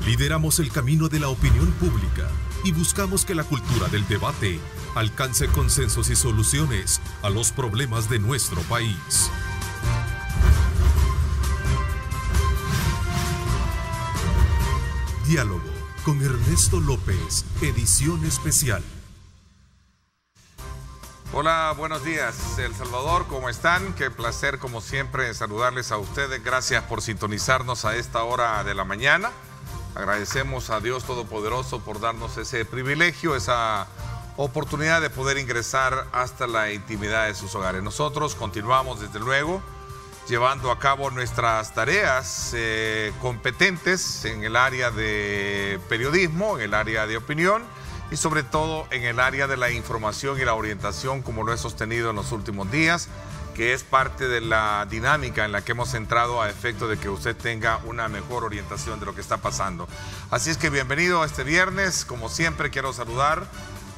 Lideramos el camino de la opinión pública y buscamos que la cultura del debate alcance consensos y soluciones a los problemas de nuestro país. Diálogo con Ernesto López, edición especial. Hola, buenos días, El Salvador, ¿cómo están? Qué placer, como siempre, saludarles a ustedes. Gracias por sintonizarnos a esta hora de la mañana. Agradecemos a Dios Todopoderoso por darnos ese privilegio, esa oportunidad de poder ingresar hasta la intimidad de sus hogares. Nosotros continuamos, desde luego, llevando a cabo nuestras tareas competentes en el área de periodismo, en el área de opinión y sobre todo en el área de la información y la orientación, como lo he sostenido en los últimos días, que es parte de la dinámica en la que hemos entrado a efecto de que usted tenga una mejor orientación de lo que está pasando. Así es que bienvenido a este viernes. Como siempre, quiero saludar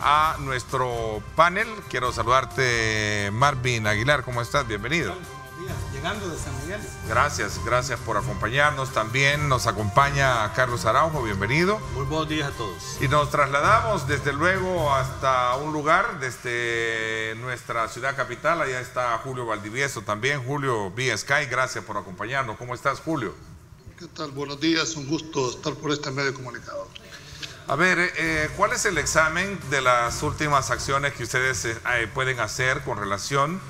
a nuestro panel. Quiero saludarte, Marvin Aguilar. ¿Cómo estás? Bienvenido. Llegando de San Miguel. Gracias por acompañarnos. También nos acompaña Carlos Araujo, bienvenido. Muy buenos días a todos. Y nos trasladamos desde luego hasta un lugar, desde nuestra ciudad capital. Allá está Julio Valdivieso también. Julio vía Sky, gracias por acompañarnos. ¿Cómo estás, Julio? ¿Qué tal? Buenos días, un gusto estar por este medio comunicador. A ver, ¿cuál es el examen de las últimas acciones que ustedes pueden hacer con relación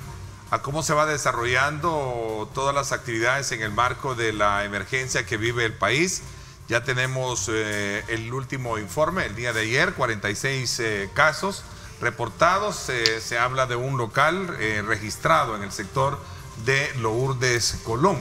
a cómo se va desarrollando todas las actividades en el marco de la emergencia que vive el país? Ya tenemos el último informe, el día de ayer, 46 casos reportados. Se habla de un local registrado en el sector de Lourdes, Colón.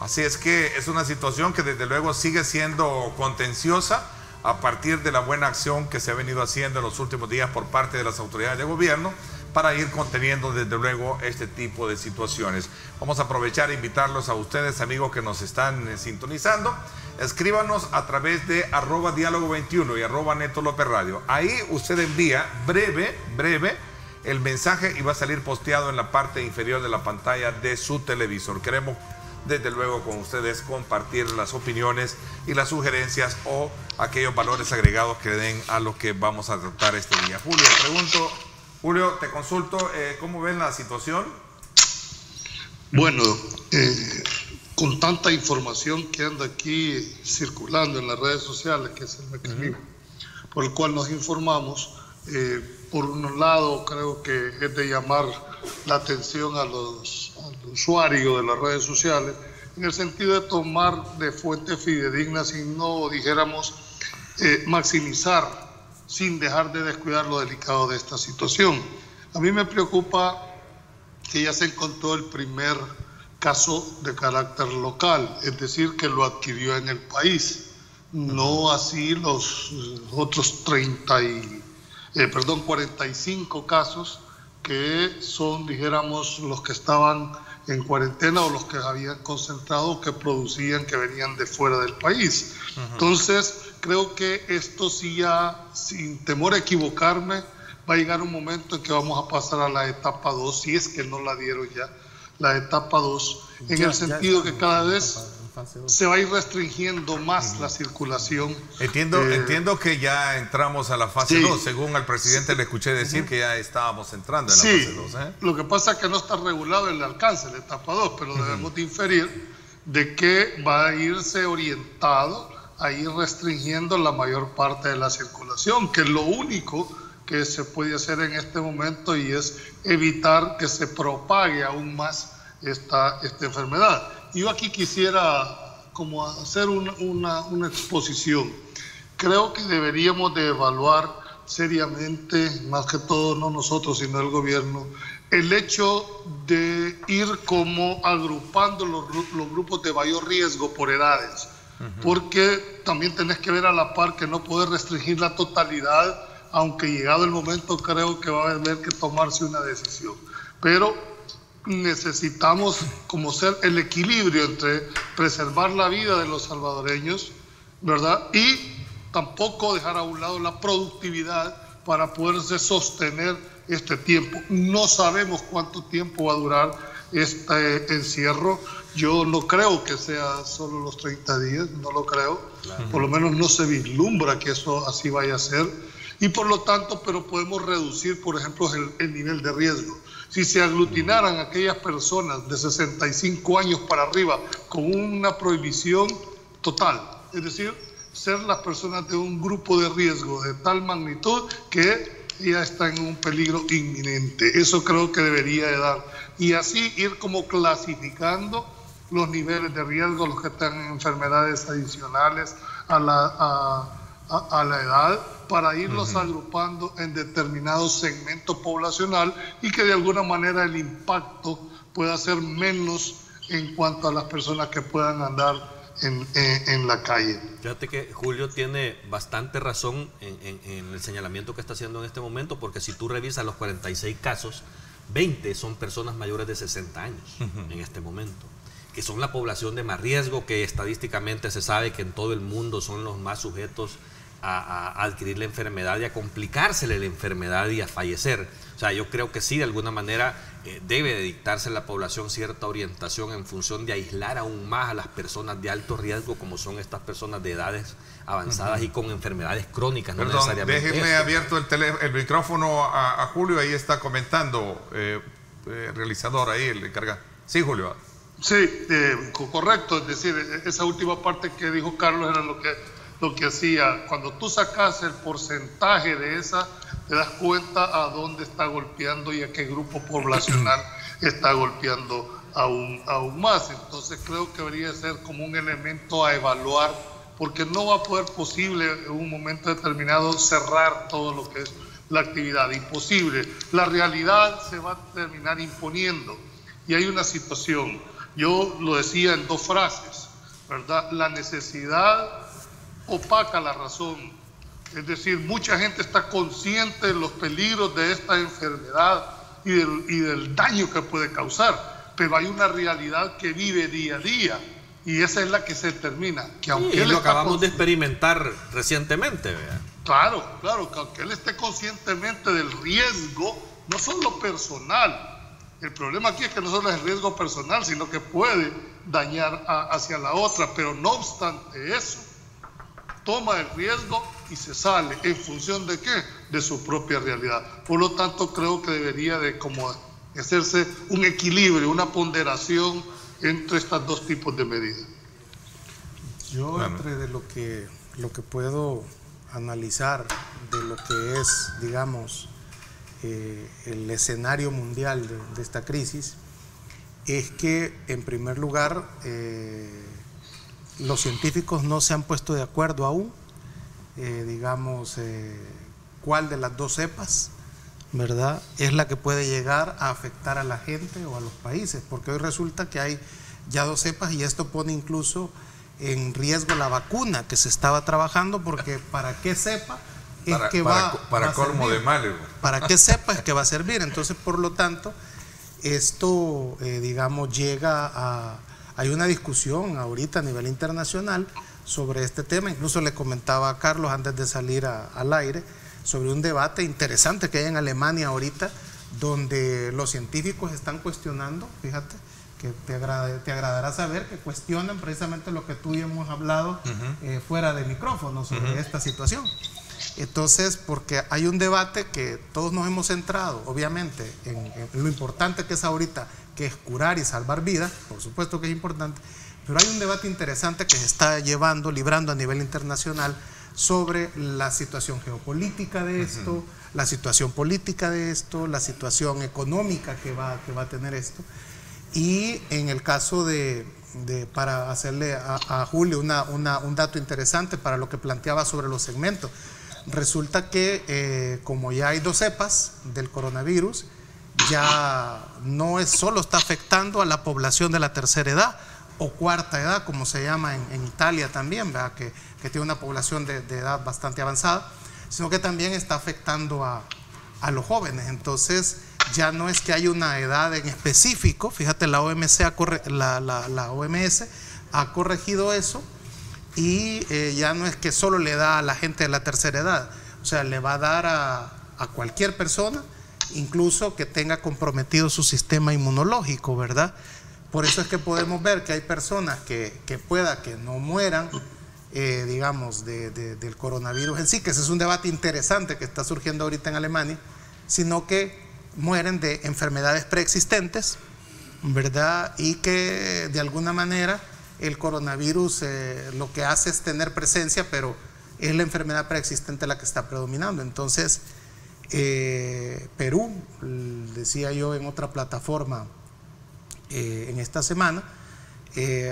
Así es que es una situación que desde luego sigue siendo contenciosa a partir de la buena acción que se ha venido haciendo en los últimos días por parte de las autoridades de gobierno para ir conteniendo desde luego este tipo de situaciones. Vamos a aprovechar e invitarlos a ustedes, amigos que nos están sintonizando. Escríbanos a través de @diálogo21 y @Neto López Radio. Ahí usted envía breve el mensaje y va a salir posteado en la parte inferior de la pantalla de su televisor. Queremos desde luego con ustedes compartir las opiniones y las sugerencias o aquellos valores agregados que den a lo que vamos a tratar este día. Julio, te consulto, ¿cómo ven la situación? Bueno, con tanta información que anda aquí circulando en las redes sociales, que es el mecanismo por el cual nos informamos, por un lado creo que es de llamar la atención al usuario de las redes sociales, en el sentido de tomar de fuentes fidedignas y no, dijéramos, maximizar sin dejar de descuidar lo delicado de esta situación. A mí me preocupa que ya se encontró el primer caso de carácter local, es decir, que lo adquirió en el país, no así los otros 45 casos que son, dijéramos, los que estaban en cuarentena o los que habían concentrado, que producían, que venían de fuera del país. Entonces, creo que esto sí ya, sin temor a equivocarme, va a llegar un momento en que vamos a pasar a la etapa 2, si es que no la dieron ya, la etapa 2, en el sentido que cada vez se va a ir restringiendo más la circulación. Entiendo que ya entramos a la fase 2, según al presidente le escuché decir que ya estábamos entrando en la fase 2. Lo que pasa es que no está regulado el alcance de la etapa 2, pero debemos de inferir de que va a irse orientado a ir restringiendo la mayor parte de la circulación, que es lo único que se puede hacer en este momento, y es evitar que se propague aún más esta enfermedad. Yo aquí quisiera como hacer una exposición. Creo que deberíamos de evaluar seriamente, más que todo no nosotros sino el gobierno, el hecho de ir como agrupando los grupos de mayor riesgo por edades. Porque también tenés que ver a la par que no puedes restringir la totalidad, aunque llegado el momento creo que va a haber que tomarse una decisión. Pero necesitamos como ser el equilibrio entre preservar la vida de los salvadoreños, ¿verdad? Y tampoco dejar a un lado la productividad para poderse sostener este tiempo. No sabemos cuánto tiempo va a durar este encierro. Yo no creo que sea solo los 30 días, no lo creo. Claro. Por lo menos no se vislumbra que eso así vaya a ser. Y por lo tanto, pero podemos reducir, por ejemplo, el nivel de riesgo. Si se aglutinaran aquellas personas de 65 años para arriba con una prohibición total, es decir, ser las personas de un grupo de riesgo de tal magnitud que ya están en un peligro inminente. Eso creo que debería de dar. Y así ir como clasificando los niveles de riesgo, los que están en enfermedades adicionales a la edad, para irlos agrupando en determinados segmentos poblacional y que de alguna manera el impacto pueda ser menos en cuanto a las personas que puedan andar en la calle. Fíjate que Julio tiene bastante razón en el señalamiento que está haciendo en este momento, porque si tú revisas los 46 casos, 20 son personas mayores de 60 años en este momento, que son la población de más riesgo, que estadísticamente se sabe que en todo el mundo son los más sujetos a adquirir la enfermedad y a complicársele la enfermedad y a fallecer. O sea, yo creo que sí, de alguna manera debe de dictarse a la población cierta orientación en función de aislar aún más a las personas de alto riesgo, como son estas personas de edades avanzadas y con enfermedades crónicas. Perdón, no necesariamente déjenme abierto el micrófono a Julio, ahí está comentando, realizador ahí, el encargado. Sí, Julio. Sí, correcto, es decir, esa última parte que dijo Carlos era lo que hacía. Cuando tú sacas el porcentaje de esa, te das cuenta a dónde está golpeando y a qué grupo poblacional está golpeando aún más. Entonces creo que debería ser como un elemento a evaluar, porque no va a poder posible en un momento determinado cerrar todo lo que es la actividad. Imposible. La realidad se va a terminar imponiendo. Y hay una situación, yo lo decía en dos frases, ¿verdad? La necesidad opaca la razón. Es decir, mucha gente está consciente de los peligros de esta enfermedad y del daño que puede causar, pero hay una realidad que vive día a día y esa es la que se determina. Que aunque sí, él lo acabamos de experimentar recientemente, ¿verdad? Claro, que aunque él esté conscientemente del riesgo, no solo personal. El problema aquí es que no solo es riesgo personal, sino que puede dañar hacia la otra, pero no obstante eso, toma el riesgo y se sale. ¿En función de qué? De su propia realidad. Por lo tanto, creo que debería de como hacerse un equilibrio, una ponderación entre estos dos tipos de medidas. Yo, entre de lo que puedo analizar de lo que es, digamos, el escenario mundial de esta crisis, es que, en primer lugar, los científicos no se han puesto de acuerdo aún, digamos, cuál de las dos cepas, ¿verdad?, es la que puede llegar a afectar a la gente o a los países, porque hoy resulta que hay ya dos cepas y esto pone incluso en riesgo la vacuna que se estaba trabajando, porque para qué cepa es que va a colmo servir. De males. Para qué cepa es que va a servir. Entonces, por lo tanto, esto, digamos, llega a... Hay una discusión ahorita a nivel internacional sobre este tema. Incluso le comentaba a Carlos antes de salir al aire sobre un debate interesante que hay en Alemania ahorita, donde los científicos están cuestionando, fíjate, que te agradará saber que cuestionan precisamente lo que tú y hemos hablado fuera de micrófono sobre esta situación. Entonces, porque hay un debate que todos nos hemos centrado, obviamente, en lo importante que es ahorita, que es curar y salvar vidas, por supuesto que es importante, pero hay un debate interesante que se está librando a nivel internacional sobre la situación geopolítica de esto, la situación política de esto, la situación económica que va a tener esto. Y en el caso para hacerle a Julio un dato interesante para lo que planteaba sobre los segmentos, resulta que como ya hay dos cepas del coronavirus, ya no solo está afectando a la población de la tercera edad o cuarta edad, como se llama en Italia también, ¿verdad?, que tiene una población de edad bastante avanzada, sino que también está afectando a los jóvenes. Entonces ya no es que hay una edad en específico, fíjate, la OMS ha corregido eso y ya no es que solo le da a la gente de la tercera edad, o sea, le va a dar a cualquier persona incluso que tenga comprometido su sistema inmunológico, ¿verdad? Por eso es que podemos ver que hay personas que pueda que no mueran, digamos, del coronavirus en sí, que ese es un debate interesante que está surgiendo ahorita en Alemania, sino que mueren de enfermedades preexistentes, ¿verdad? Y que de alguna manera el coronavirus lo que hace es tener presencia, pero es la enfermedad preexistente la que está predominando. Entonces, Perú, decía yo en otra plataforma en esta semana,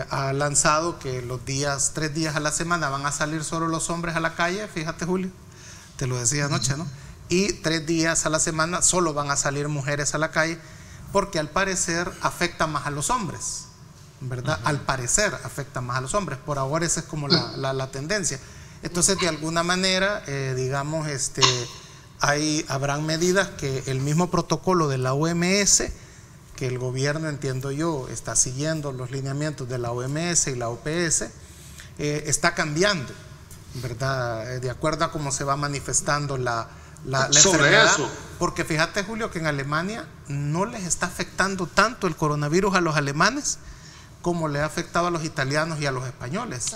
ha lanzado que los 3 días a la semana van a salir solo los hombres a la calle, fíjate Julio, te lo decía anoche, ¿no? Y 3 días a la semana solo van a salir mujeres a la calle, porque al parecer afecta más a los hombres, ¿verdad? Al parecer afecta más a los hombres, por ahora esa es como la tendencia. Entonces, de alguna manera, digamos, habrán medidas que el mismo protocolo de la OMS, que el gobierno, entiendo yo, está siguiendo los lineamientos de la OMS y la OPS, está cambiando, ¿verdad? De acuerdo a cómo se va manifestando la enfermedad. Eso. Porque fíjate, Julio, que en Alemania no les está afectando tanto el coronavirus a los alemanes como le ha afectado a los italianos y a los españoles.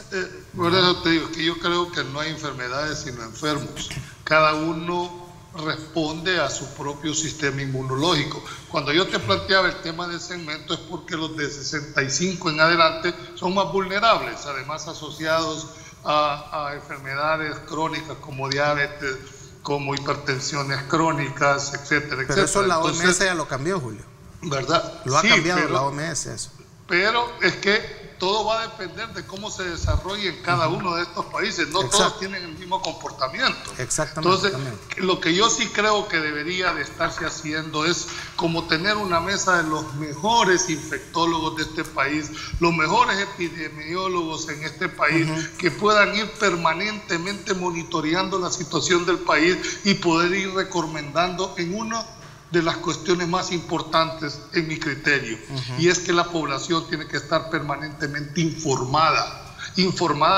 Por eso te digo que yo creo que no hay enfermedades sino enfermos. Cada uno responde a su propio sistema inmunológico. Cuando yo te planteaba el tema del segmento es porque los de 65 en adelante son más vulnerables, además asociados a enfermedades crónicas como diabetes, como hipertensiones crónicas, etcétera, etcétera. Pero eso la OMS ya lo cambió, Julio. ¿Verdad? Lo ha cambiado la OMS eso. Pero es que todo va a depender de cómo se desarrolle en cada uno de estos países. No todos tienen el mismo comportamiento. Exactamente. Entonces, lo que yo sí creo que debería de estarse haciendo es como tener una mesa de los mejores infectólogos de este país, los mejores epidemiólogos en este país, que puedan ir permanentemente monitoreando la situación del país y poder ir recomendando en uno de las cuestiones más importantes en mi criterio, y es que la población tiene que estar permanentemente informada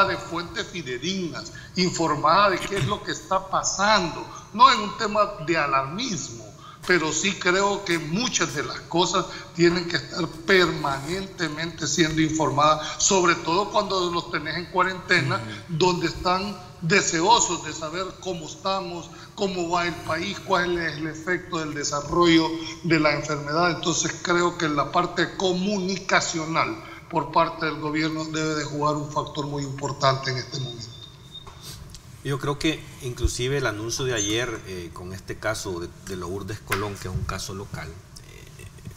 de fuentes fidedignas, informada de qué es lo que está pasando, no en un tema de alarmismo, pero sí creo que muchas de las cosas tienen que estar permanentemente siendo informadas, sobre todo cuando los tenés en cuarentena, donde están deseosos de saber cómo estamos, cómo va el país, cuál es el efecto del desarrollo de la enfermedad. Entonces creo que la parte comunicacional por parte del gobierno debe de jugar un factor muy importante en este momento. Yo creo que inclusive el anuncio de ayer con este caso de Lourdes Colón, que es un caso local,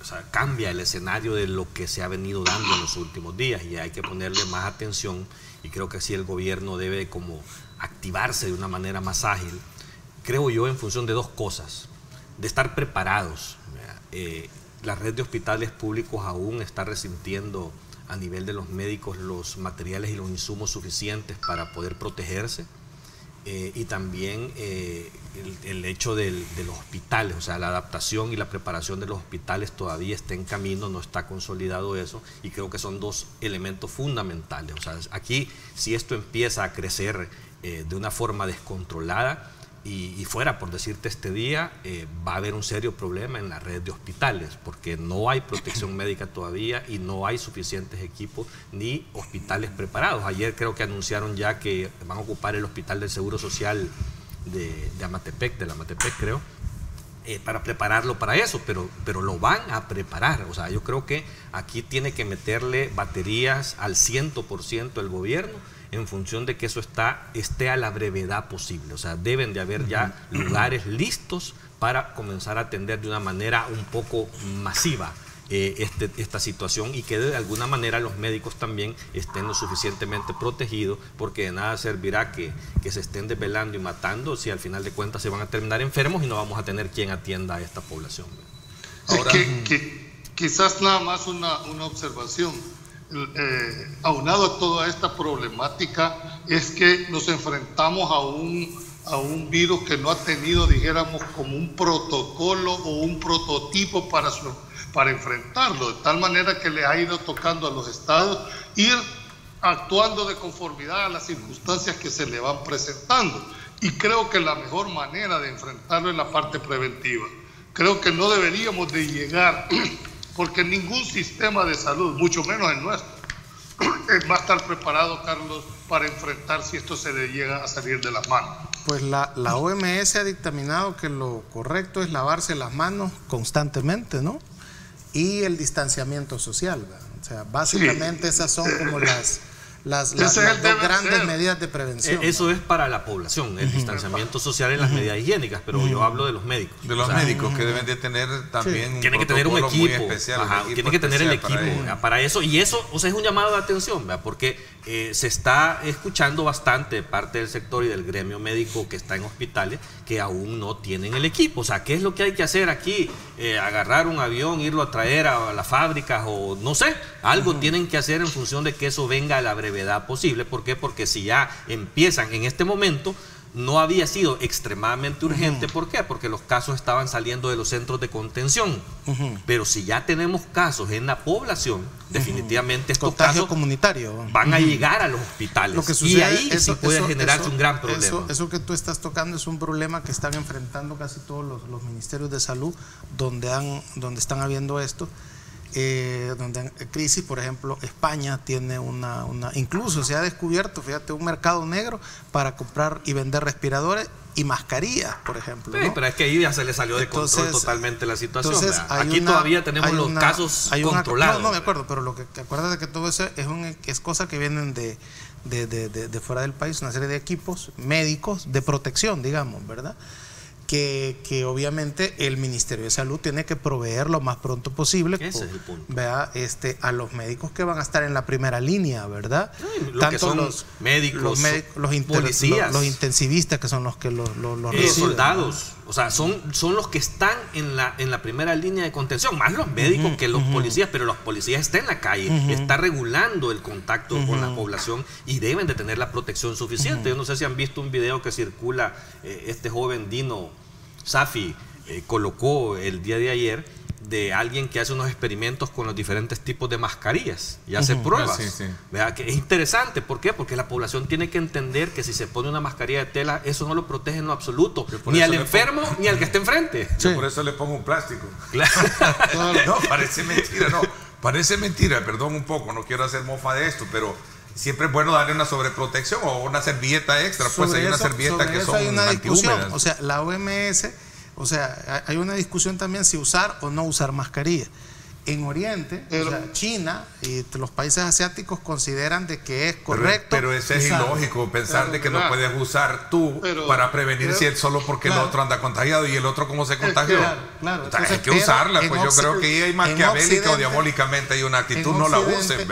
o sea, cambia el escenario de lo que se ha venido dando en los últimos días, y hay que ponerle más atención, y creo que sí el gobierno debe como activarse de una manera más ágil, creo yo, en función de 2 cosas: de estar preparados. La red de hospitales públicos aún está resintiendo a nivel de los médicos los materiales y los insumos suficientes para poder protegerse, y también el hecho de los hospitales, o sea, la adaptación y la preparación de los hospitales todavía está en camino, no está consolidado eso, y creo que son 2 elementos fundamentales. O sea, aquí, si esto empieza a crecer de una forma descontrolada y fuera, por decirte, este día, va a haber un serio problema en la red de hospitales, porque no hay protección médica todavía y no hay suficientes equipos ni hospitales preparados. Ayer creo que anunciaron ya que van a ocupar el hospital del Seguro Social de Amatepec, creo, para prepararlo para eso, pero lo van a preparar. O sea, yo creo que aquí tiene que meterle baterías al 100% el gobierno, en función de que eso esté a la brevedad posible. O sea, deben de haber ya lugares listos para comenzar a atender de una manera un poco masiva esta situación, y que de alguna manera los médicos también estén lo suficientemente protegidos, porque de nada servirá que se estén desvelando y matando si al final de cuentas se van a terminar enfermos y no vamos a tener quien atienda a esta población. Ahora, quizás nada más una observación. Aunado a toda esta problemática, es que nos enfrentamos a un virus que no ha tenido, dijéramos, como un protocolo o un prototipo para enfrentarlo, de tal manera que le ha ido tocando a los estados ir actuando de conformidad a las circunstancias que se le van presentando. Y creo que la mejor manera de enfrentarlo es la parte preventiva. creo que no deberíamos de llegar, porque ningún sistema de salud, mucho menos el nuestro, va a estar preparado, Carlos, para enfrentar si esto se le llega a salir de las manos. Pues la OMS ha dictaminado que lo correcto es lavarse las manos constantemente, ¿no? Y el distanciamiento social, ¿verdad? O sea, básicamente esas son como las dos grandes medidas de prevención. Eso es para la población, el distanciamiento social y las medidas higiénicas, pero yo hablo de los médicos. De los médicos que deben de tener también un tienen que tener un equipo, muy especial. Tienen que tener el equipo para eso. Y eso, o sea, es un llamado de atención, ¿verdad? Porque se está escuchando bastante parte del sector y del gremio médico que está en hospitales que aún no tienen el equipo. O sea, ¿qué es lo que hay que hacer aquí? Agarrar un avión, irlo a traer a las fábricas o no sé, algo tienen que hacer en función de que eso venga a la brevedad posible. ¿Por qué? Porque si ya empiezan en este momento, no había sido extremadamente urgente. ¿Por qué? Porque los casos estaban saliendo de los centros de contención. Pero si ya tenemos casos en la población, definitivamente estos casos comunitario van a llegar a los hospitales. Lo que sucede, y ahí sí puede generarse un gran problema. Eso que tú estás tocando es un problema que están enfrentando casi todos los ministerios de salud donde están habiendo esto. Donde hay crisis. Por ejemplo, España tiene incluso se ha descubierto, fíjate, un mercado negro para comprar y vender respiradores y mascarillas, por ejemplo, ¿no? Pero es que ahí ya se le salió de control totalmente la situación. Aquí todavía tenemos los casos controlados. No, me acuerdo, pero lo que acuérdate que todo eso es cosa que vienen de fuera del país, una serie de equipos médicos de protección, digamos, ¿verdad? Que obviamente el Ministerio de Salud tiene que proveer lo más pronto posible. Ese es el punto. Vea, a los médicos que van a estar en la primera línea, ¿verdad? Tanto que son los médicos, policías, los intensivistas, que son los que los reciben, soldados, ¿no? O sea, son los que están en la primera línea de contención, más los médicos que los policías, pero los policías están en la calle, está regulando el contacto con la población y deben de tener la protección suficiente. Yo no sé si han visto un video que circula, este joven Dino Safi colocó el día de ayer, de alguien que hace unos experimentos con los diferentes tipos de mascarillas y hace pruebas. Sí. ¿Verdad? Que es interesante. ¿Por qué? Porque la población tiene que entender que si se pone una mascarilla de tela, eso no lo protege en lo absoluto, ni al enfermo ni al que esté enfrente. Yo por eso le pongo un plástico. Claro. No, parece mentira, parece mentira, perdón un poco, no quiero hacer mofa de esto, pero siempre es bueno darle una sobreprotección o una servilleta extra. Pues hay una servilleta que son antihúmedas. O sea, la OMS, o sea, hay una discusión también si usar o no usar mascarilla. En Oriente, o sea, China y los países asiáticos consideran de que es correcto. Pero eso es ilógico, pensar de que no puedes usar tú para prevenir si es solo porque el otro anda contagiado y el otro cómo se contagió. Claro. Entonces, hay que usarla, pues yo creo que ahí hay maquiavélica o diabólicamente hay una actitud, no la usen.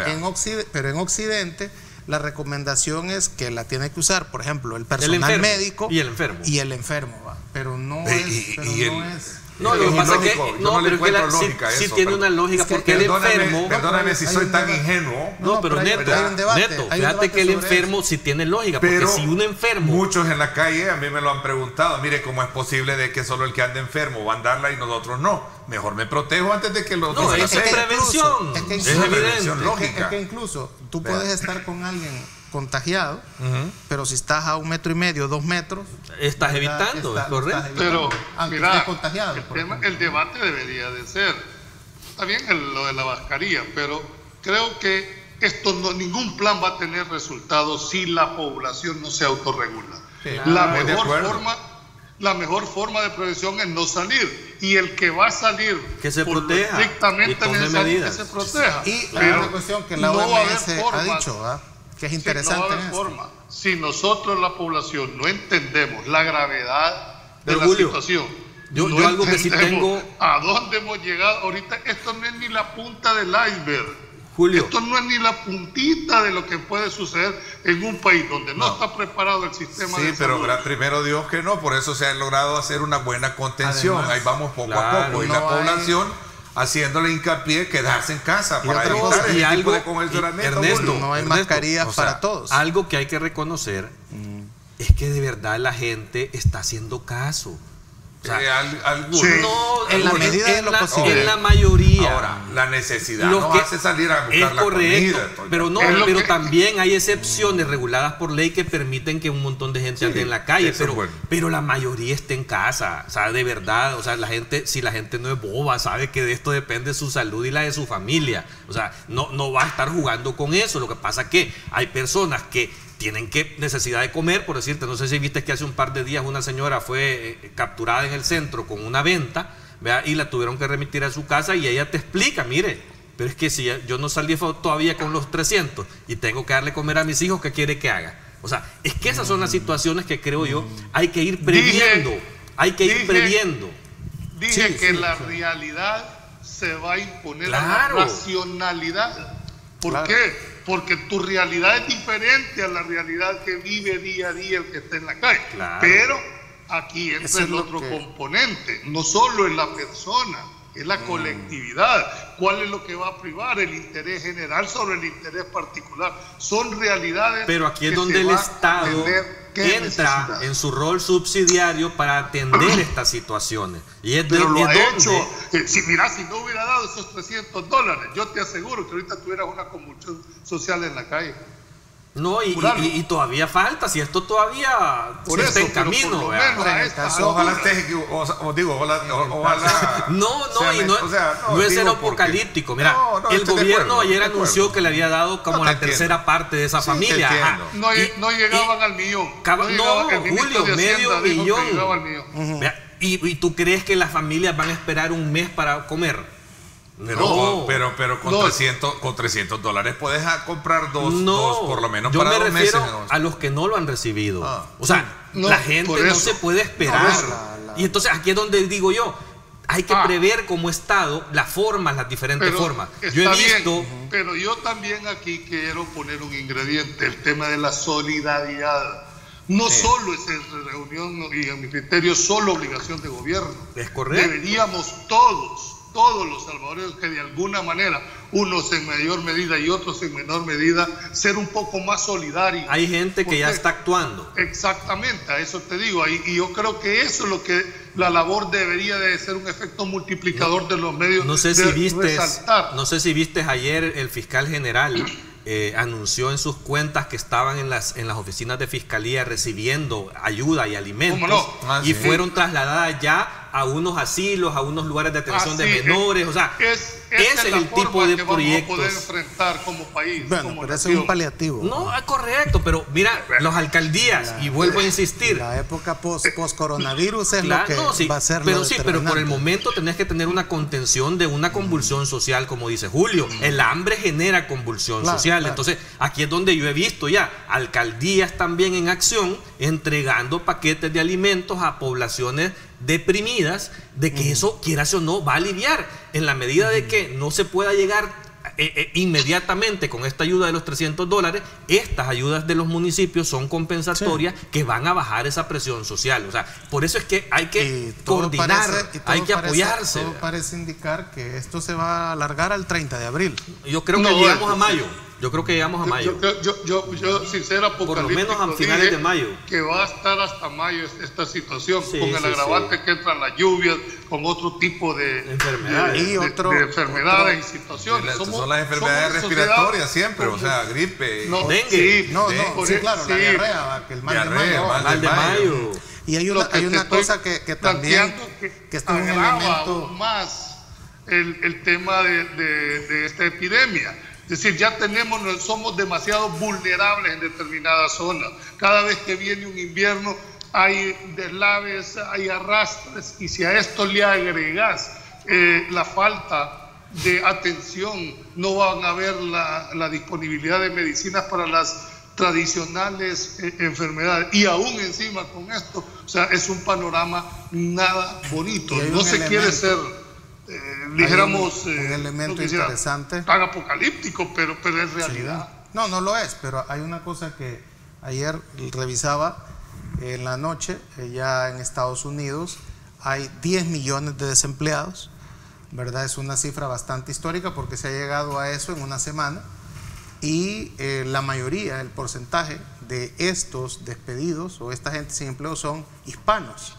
Pero en Occidente la recomendación es que la tiene que usar, por ejemplo, el personal médico y el enfermo. ¿va? Pero no es. No, lo que pasa es que no, pero es que sí tiene una lógica, porque el enfermo. Perdóname si soy tan ingenuo. No, pero neto, fíjate que el enfermo sí tiene lógica, porque si un enfermo. Muchos en la calle a mí me lo han preguntado, mire, ¿cómo es posible de que solo el que ande enfermo va a andarla y nosotros no? Mejor me protejo antes de que los No, es prevención. Es evidente. Es que incluso tú puedes estar con alguien contagiado, pero si estás a 1,5 metros, 2 metros, estás evitando, es correcto. Pero mira, contagiado, el debate debería de ser, está bien lo de la mascarilla, pero creo que ningún plan va a tener resultados si la población no se autorregula. La mejor forma de prevención es no salir, y el que va a salir que se proteja, estrictamente necesario que se proteja. Y hay una cuestión que la OMS ha dicho, ¿verdad? Que es interesante. No va a haber forma. Si nosotros, la población, no entendemos la gravedad de la situación, yo algo que sí tengo. ¿A dónde hemos llegado? Ahorita esto no es ni la punta del iceberg. Julio. Esto no es ni la puntita de lo que puede suceder en un país donde no está preparado el sistema de salud. Sí, pero primero Dios que no, por eso se ha logrado hacer una buena contención. Además, ahí vamos poco a poco. Y la población haciéndole hincapié quedarse en casa para evitar el tipo de congestionamiento. Ernesto, no hay mascarillas para todos. Algo que hay que reconocer es que de verdad la gente está haciendo caso. O sea, algunos. Sí. no, En la medida de lo posible. En la mayoría. Ahora, la necesidad Lo nos que hace salir a buscar es la correcto, comida. pero no, Es lo pero que- también hay excepciones reguladas por ley que permiten que un montón de gente ande en la calle, eso es bueno. pero la mayoría está en casa, o sea, de verdad, o sea, si la gente no es boba, sabe que de esto depende su salud y la de su familia, o sea, no va a estar jugando con eso. Lo que pasa es que hay personas que tienen necesidad de comer, por decirte, no sé si viste que hace un par de días una señora fue capturada en el centro con una venta, ¿verdad? Y la tuvieron que remitir a su casa y ella te explica, mire, pero es que si yo no salí todavía con los 300 y tengo que darle comer a mis hijos, ¿qué quiere que haga? O sea, es que esas son las situaciones que creo yo hay que ir previendo, Dije Sí, que sí, la sí. realidad se va a imponer Claro. a la racionalidad. ¿Por Claro. qué? Porque tu realidad es diferente a la realidad que vive día a día el que está en la calle. Claro. Pero aquí Eso entra es el lo otro que- componente. No solo es la persona, es la colectividad. ¿Cuál es lo que va a privar? El interés general sobre el interés particular. Son realidades. pero aquí es que donde se el va a Estado tener que entra necesitar. en su rol subsidiario para atender estas situaciones. Y es Pero lo es ha donde- hecho. Si no hubiera dado esos $300, yo te aseguro que ahorita tuvieras una convulsión social en la calle. No, y todavía falta, si esto todavía Por está eso, en pero camino. por lo ¿verdad? menos En a el esta caso- Ojalá altura. estés equivocado, ojalá. No, sea, y no, o sea, no es ser digo porque- apocalíptico. Mira, No, el estoy de gobierno acuerdo, ayer de acuerdo. anunció que le había dado como No, la te entiendo. tercera parte de esa Sí, te familia. entiendo. No llegaban al millón. No, llegaban, el ministro Julio, de Hacienda medio dijo que millón. llegaba al millón. Vea, ¿Y tú crees que las familias van a esperar un mes para comer? No, pero con No. $300 puedes comprar dos, por lo menos yo para me 2 meses. refiero a los que no lo han recibido. Ah. O sea, No, la gente por no eso. se puede esperar. Por eso. Y entonces aquí es donde digo yo, hay que prever como Estado las formas, las diferentes Pero formas. Yo está he visto... bien, pero yo también aquí quiero poner un ingrediente, el tema de la solidaridad. No solo es en reunión y en mi criterio solo obligación de gobierno. Es correcto. Deberíamos todos los salvadoreños que de alguna manera, unos en mayor medida y otros en menor medida, ser un poco más solidarios. Hay gente que ya Porque- está actuando. Exactamente, a eso te digo. Y yo creo que eso es lo que la labor debería de ser un efecto multiplicador de los medios. No sé si de viste, resaltar. no sé si viste ayer el fiscal general anunció en sus cuentas que estaban en las oficinas de fiscalía recibiendo ayuda y alimentos ¿Cómo no? Ah, y sí. fueron trasladadas ya a unos asilos, a unos lugares de atención de Así menores, o sea, ese es la el tipo forma de que vamos a poder proyectos. enfrentar como país. Bueno, como pero ese es nación. un paliativo. No, es correcto, pero mira, las alcaldías, y vuelvo a insistir, La época post-coronavirus es claro, lo que no, sí, va a ser pero lo sí, pero por el determinante. momento tenés que tener una contención de una convulsión social, como dice Julio. El hambre genera convulsión Claro, social. claro. Entonces, aquí es donde yo he visto ya alcaldías también en acción, entregando paquetes de alimentos a poblaciones deprimidas, de que eso, quieras o no, va a aliviar en la medida de que no se pueda llegar inmediatamente con esta ayuda de los $300. Estas ayudas de los municipios son compensatorias que van a bajar esa presión social. O sea, por eso es que hay que Y todo coordinar, parece- y todo hay que parece- apoyarse. Todo parece indicar que esto se va a alargar al 30 de abril. Yo creo que No, llegamos a mayo. Yo creo que llegamos a mayo. Yo sincero, Por lo menos a apocalíptico, finales dije de mayo. que va a estar hasta mayo esta situación, Sí, con el sí, agravante sí. que entran las lluvias, con otro tipo de Enfermedades. Y otro- de enfermedades y situaciones. Son las enfermedades somos una respiratorias sociedad siempre, o con- sea, gripe. No, Dengue. sí, No, Sí, no, por sí, eso- claro, la sí. diarrea, que el mal de Diarrea, mayo. mal Al de mayo. Y hay Lo una, que hay te una estoy cosa que también, planteando que esto es un agrava elemento. aún más el tema de esta epidemia. Es decir, ya somos demasiado vulnerables en determinadas zonas. Cada vez que viene un invierno hay deslaves, hay arrastres, y si a esto le agregas la falta de atención, no van a haber la disponibilidad de medicinas para las tradicionales enfermedades, y aún encima con esto, o sea, es un panorama nada bonito. Y hay No un se quiere ser, elemento- dijéramos, un elemento no quisiera interesante. tan apocalíptico, pero es realidad. No, no lo es, pero hay una cosa que ayer revisaba en la noche, ya en Estados Unidos hay 10 millones de desempleados, ¿verdad? Es una cifra bastante histórica porque se ha llegado a eso en una semana, y la mayoría, el porcentaje de estos despedidos o esta gente sin empleo son hispanos.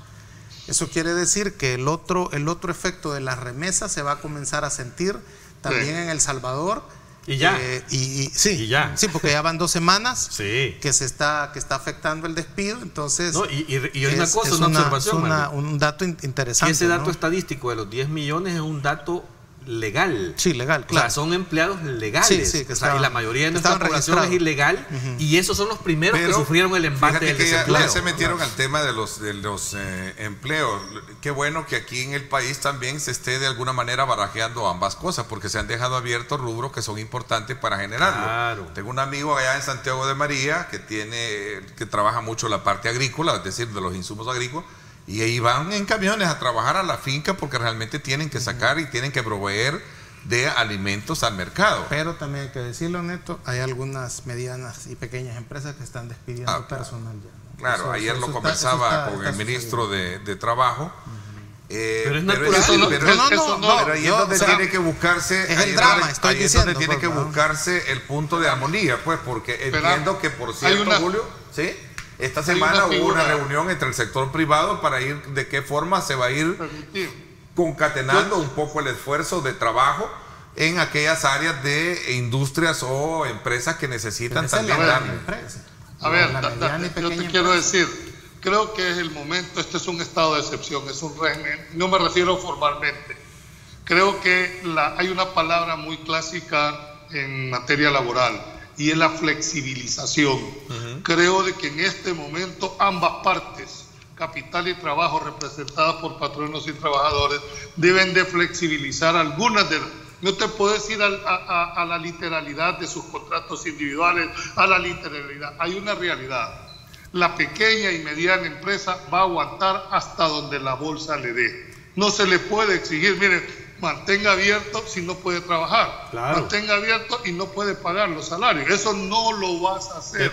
Eso quiere decir que el otro efecto de las remesas se va a comenzar a sentir también en El Salvador. Y ya. Sí, porque ya van 2 semanas sí. que está afectando el despido. Entonces, no, y hay una cosa, una observación. Un dato interesante. Ese dato ¿no? estadístico de los 10 millones es un dato legal. Sí, legal, claro. O sea, son empleados legales. Sí, y la mayoría de nuestra población es ilegal. Y esos son los primeros que sufrieron el embate del desempleo. Ya se metieron al tema de los empleos. Qué bueno que aquí en el país también se esté de alguna manera barajeando ambas cosas, porque se han dejado abiertos rubros que son importantes para generarlo. Claro. Tengo un amigo allá en Santiago de María que trabaja mucho la parte agrícola, es decir, de los insumos agrícolas. Y ahí van en camiones a trabajar a la finca porque realmente tienen que sacar y tienen que proveer de alimentos al mercado. Pero también hay que decirlo, Neto, hay algunas medianas y pequeñas empresas que están despidiendo personal ya, ¿no? Claro, ayer lo conversaba con el ministro de Trabajo. Pero es natural. Pero ahí es donde tiene que buscarse. Es el drama, estoy diciendo. Ahí es donde tiene que buscarse el punto de armonía, pues, porque entiendo que, por cierto, Julio, ¿sí? Esta semana hubo una reunión entre el sector privado para ir de qué forma se va a ir concatenando un poco el esfuerzo de trabajo en aquellas áreas de industrias o empresas que necesitan también darle. A ver, yo te quiero decir, creo que es el momento, este es un estado de excepción, es un régimen, no me refiero formalmente. Creo que hay una palabra muy clásica en materia laboral, y es la flexibilización. Creo de que en este momento ambas partes, capital y trabajo representadas por patronos y trabajadores, deben de flexibilizar algunas de las... No te puedes ir a la literalidad de sus contratos individuales, a la literalidad. Hay una realidad. La pequeña y mediana empresa va a aguantar hasta donde la bolsa le dé. No se le puede exigir, miren, mantenga abierto si no puede trabajar, claro. Mantenga abierto y no puede pagar los salarios. Eso no lo vas a hacer.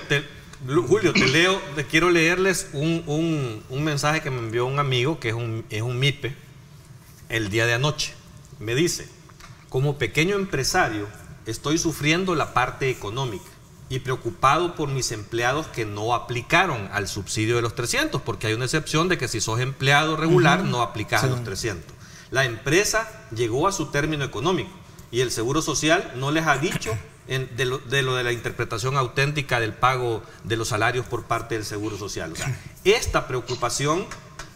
Julio, quiero leerles un mensaje que me envió un amigo que es un MIPE el día de anoche. Me dice: como pequeño empresario estoy sufriendo la parte económica y preocupado por mis empleados que no aplicaron al subsidio de los 300, porque hay una excepción de que si sos empleado regular no aplicas a los 300. La empresa llegó a su término económico y el Seguro Social no les ha dicho de lo de la interpretación auténtica del pago de los salarios por parte del Seguro Social. O sea, esta preocupación,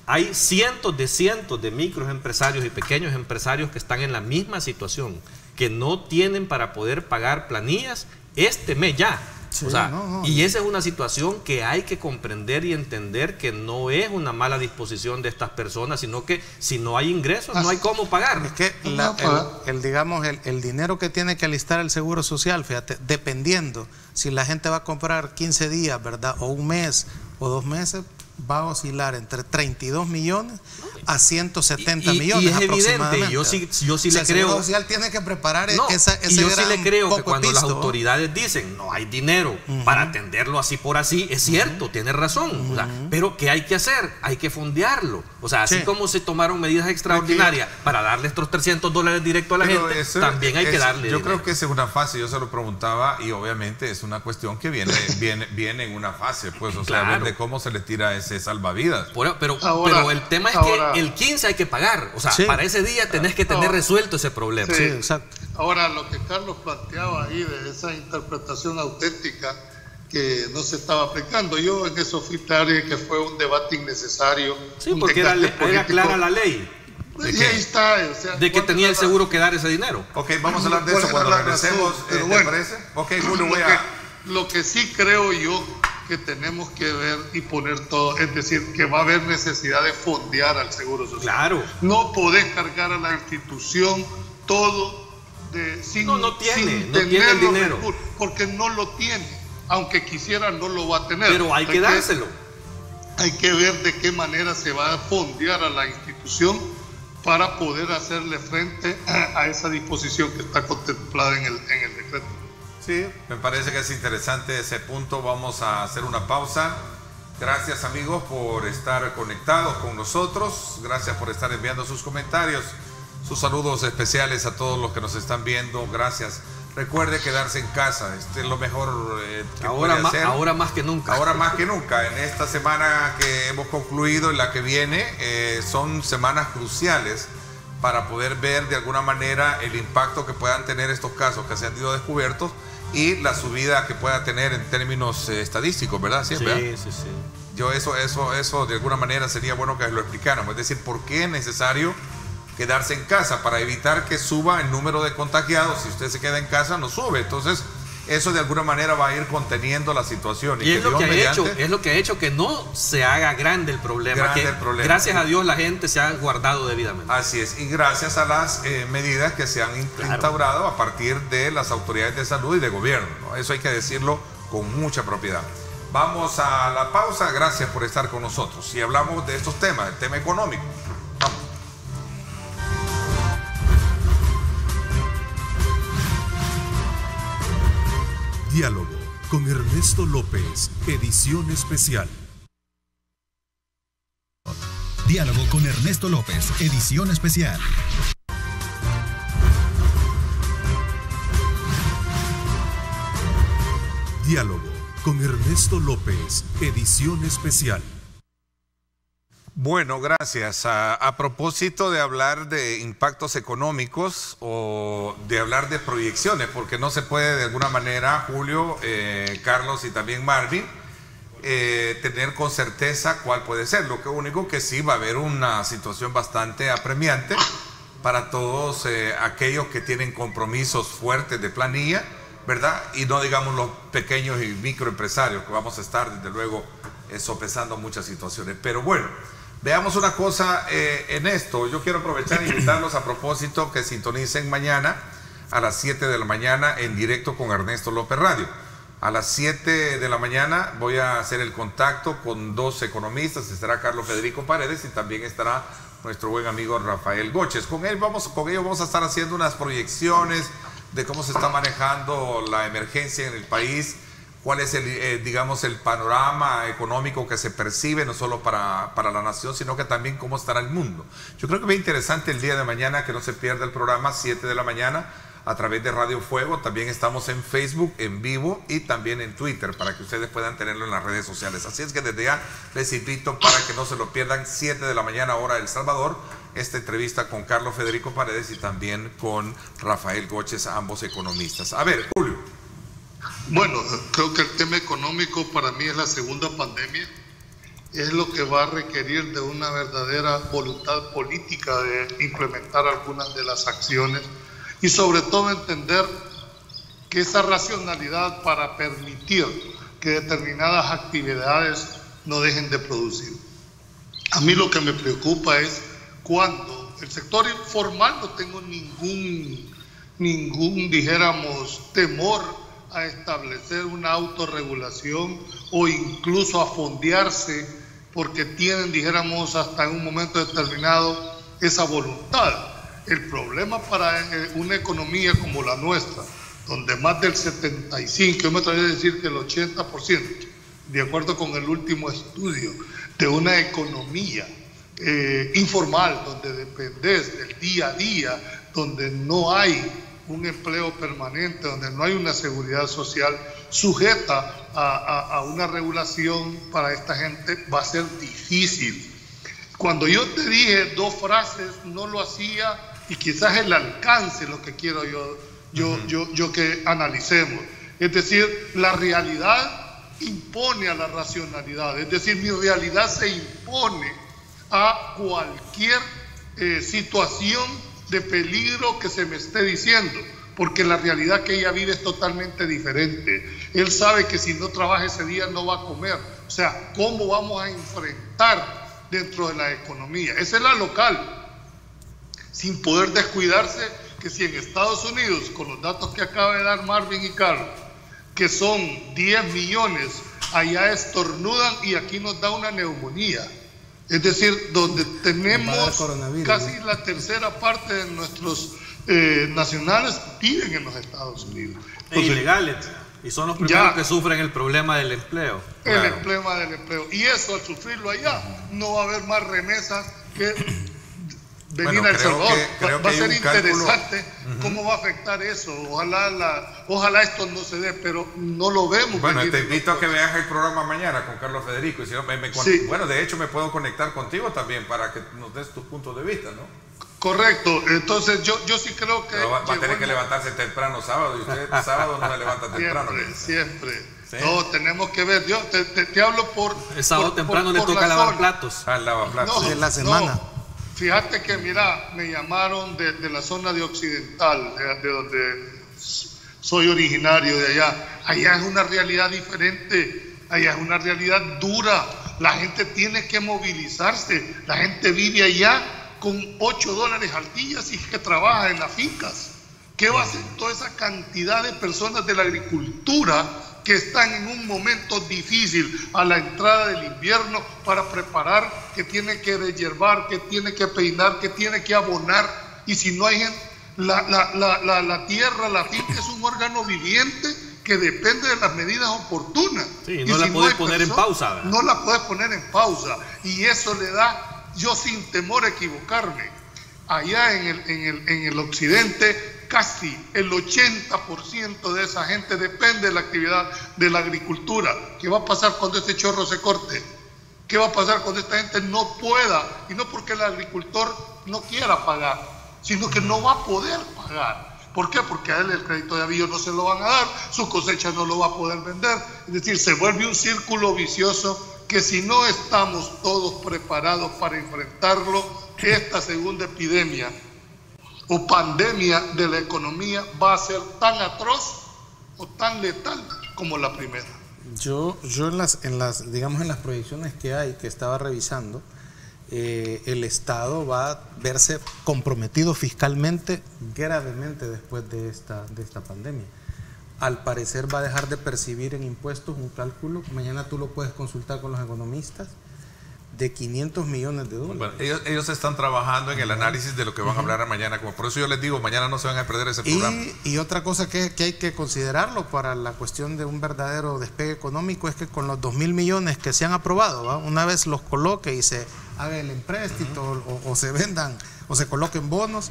hay cientos de microempresarios y pequeños empresarios que están en la misma situación, que no tienen para poder pagar planillas este mes ya. Sí, o sea, y esa es una situación que hay que comprender y entender, que no es una mala disposición de estas personas, sino que si no hay ingresos no hay cómo pagar. Es que el dinero que tiene que alistar el Seguro Social, fíjate, dependiendo si la gente va a comprar 15 días, ¿verdad? O un mes o 2 meses, va a oscilar entre 32 millones a 170 millones. Y es evidente, yo sí le creo. El Social tiene que preparar ese y yo sí le creo que cuando pisto, las autoridades dicen no hay dinero para atenderlo así por así, es cierto, tiene razón. O sea, pero ¿qué hay que hacer? Hay que fondearlo. O sea, así como se tomaron medidas extraordinarias para darle estos $300 directo a la gente, también hay que darle. Yo creo que esa es una fase, yo se lo preguntaba, y obviamente es una cuestión que viene en una fase, pues, o sea, ver de cómo se le tira ese salvavidas. Pero el tema es que el 15 hay que pagar. O sea, para ese día tenés que tener resuelto ese problema. Sí, exacto. Ahora, lo que Carlos planteaba ahí de esa interpretación auténtica que no se estaba aplicando, yo en eso fui claro que fue un debate innecesario. Sí, porque era clara la ley. Y ahí está. O sea, de que tenía el seguro que dar ese dinero. Ok, vamos a hablar de eso cuando regresemos. ¿Te parece? Ok, Julio, lo que sí creo yo que tenemos que ver y poner todo, es decir, que va a haber necesidad de fondear al Seguro Social. Claro. No podés cargar a la institución todo sin tiene el dinero. Porque no lo tiene. Aunque quisiera, no lo va a tener. Pero hay que dárselo. Hay que ver de qué manera se va a fondear a la institución para poder hacerle frente a esa disposición que está contemplada en el decreto. Sí, me parece que es interesante ese punto. Vamos a hacer una pausa. Gracias, amigos, por estar conectados con nosotros. Gracias por estar enviando sus comentarios, sus saludos especiales a todos los que nos están viendo. Gracias recuerde quedarse en casa. Este es lo mejor que ahora puede hacer. Ahora más que nunca. Ahora más que nunca. En esta semana que hemos concluido y la que viene, son semanas cruciales para poder ver de alguna manera el impacto que puedan tener estos casos que se han sido descubiertos y la subida que pueda tener en términos estadísticos, ¿verdad? Sí, ¿verdad? sí. Yo eso de alguna manera sería bueno que lo explicáramos. Es decir, ¿por qué es necesario quedarse en casa? Para evitar que suba el número de contagiados. Si usted se queda en casa, no sube. Entonces, eso de alguna manera va a ir conteniendo la situación. Y es lo que ha hecho que no se haga grande el problema. Gracias a Dios la gente se ha guardado debidamente. Así es. Y gracias a las medidas que se han instaurado a partir de las autoridades de salud y de gobierno, ¿no? Eso hay que decirlo con mucha propiedad. Vamos a la pausa. Gracias por estar con nosotros. Y hablamos de estos temas, el tema económico. Vamos. Diálogo con Ernesto López, edición especial. Diálogo con Ernesto López, edición especial. Diálogo con Ernesto López, edición especial. Bueno, gracias. A propósito de hablar de impactos económicos o de hablar de proyecciones, porque no se puede de alguna manera, Julio, Carlos y también Marvin, tener con certeza cuál puede ser. Lo único que sí va a haber una situación bastante apremiante para todos aquellos que tienen compromisos fuertes de planilla, ¿verdad? Y no digamos los pequeños y microempresarios, que vamos a estar desde luego sopesando muchas situaciones. Pero bueno, veamos una cosa en esto. Yo quiero aprovechar e invitarlos a propósito que sintonicen mañana a las 7 de la mañana en directo con Ernesto López Radio. A las 7 de la mañana voy a hacer el contacto con dos economistas. Estará Carlos Federico Paredes y también estará nuestro buen amigo Rafael Goches. Con ellos vamos a estar haciendo unas proyecciones de cómo se está manejando la emergencia en el país, cuál es el panorama económico que se percibe, no solo para la nación, sino que también cómo estará el mundo. Yo creo que es interesante el día de mañana, que no se pierda el programa, 7 de la mañana, a través de Radio Fuego. También estamos en Facebook, en vivo, y también en Twitter, para que ustedes puedan tenerlo en las redes sociales. Así es que desde ya les invito para que no se lo pierdan, 7 de la mañana, hora de El Salvador, esta entrevista con Carlos Federico Paredes y también con Rafael Goches, ambos economistas. A ver, Julio. Bueno, creo que el tema económico para mí es la segunda pandemia. Es lo que va a requerir de una verdadera voluntad política de implementar algunas de las acciones y sobre todo entender que esa racionalidad para permitir que determinadas actividades no dejen de producir. A mí lo que me preocupa es cuando el sector informal, no tengo ningún dijéramos, temor a establecer una autorregulación o incluso a fondearse porque tienen, dijéramos, hasta en un momento determinado esa voluntad. El problema para una economía como la nuestra, donde más del 75%, yo me atrevería a decir que el 80%, de acuerdo con el último estudio, de una economía informal, donde dependes del día a día, donde no hay un empleo permanente, donde no hay una seguridad social sujeta a una regulación, para esta gente va a ser difícil. Cuando yo te dije dos frases, no lo hacía, y quizás el alcance lo que quiero yo que analicemos. Es decir, la realidad impone a la racionalidad, es decir, mi realidad se impone a cualquier situación de peligro que se me esté diciendo, porque la realidad que ella vive es totalmente diferente. Él sabe que si no trabaja ese día no va a comer. O sea, ¿cómo vamos a enfrentar dentro de la economía? Esa es la local, sin poder descuidarse que si en Estados Unidos, con los datos que acaba de dar Marvin y Carlos, que son 10 millones, allá estornudan y aquí nos da una neumonía. Es decir, donde tenemos casi la tercera parte de nuestros nacionales viven en los Estados Unidos. Entonces, ilegales. Y son los primeros que sufren el problema del empleo. El problema del empleo. Y eso, al sufrirlo allá, no va a haber más remesas que venir a El Salvador. Va a ser interesante cómo va a afectar eso. Ojalá esto no se dé, pero no lo vemos. Bueno, te invito a que veas el programa mañana con Carlos Federico. Y si no, bueno, de hecho me puedo conectar contigo también para que nos des tus puntos de vista, ¿no? Correcto. Entonces yo sí creo que... Pero va a tener que levantarse temprano sábado. Y usted sábado no se levanta temprano. Siempre. ¿Sí? No, tenemos que ver. Yo te hablo por... El sábado temprano le toca lavar platos. Lavar platos. No, de la semana. No. Fíjate que, mira, me llamaron de la zona de Occidental, de donde soy originario de allá. Allá es una realidad diferente, allá es una realidad dura. La gente tiene que movilizarse. La gente vive allá con $8 al día si es que trabaja en las fincas. ¿Qué va a hacer toda esa cantidad de personas de la agricultura que están en un momento difícil a la entrada del invierno para preparar, que tiene que deshiervar, que tiene que peinar, que tiene que abonar? Y si no hay gente, la tierra, la finca es un órgano viviente que depende de las medidas oportunas. Sí, no la puedes poner en pausa, ¿verdad? No la puedes poner en pausa. Y eso le da, yo sin temor a equivocarme, allá en el occidente, casi el 80% de esa gente depende de la actividad de la agricultura. ¿Qué va a pasar cuando este chorro se corte? ¿Qué va a pasar cuando esta gente no pueda? Y no porque el agricultor no quiera pagar, sino que no va a poder pagar. ¿Por qué? Porque a él el crédito de avío no se lo van a dar, su cosecha no lo va a poder vender. Es decir, se vuelve un círculo vicioso que si no estamos todos preparados para enfrentarlo, esta segunda epidemia o pandemia de la economía va a ser tan atroz o tan letal como la primera. Yo en las proyecciones que hay, que estaba revisando, el Estado va a verse comprometido fiscalmente gravemente después de esta pandemia. Al parecer va a dejar de percibir en impuestos un cálculo, mañana tú lo puedes consultar con los economistas, de $500 millones. Bueno, ellos están trabajando en el análisis de lo que van a hablar mañana. Por eso yo les digo, mañana no se van a perder ese programa. Y otra cosa que hay que considerarlo para la cuestión de un verdadero despegue económico es que con los 2.000 millones que se han aprobado, ¿va? Una vez los coloque y se haga el empréstito o se vendan o se coloquen bonos,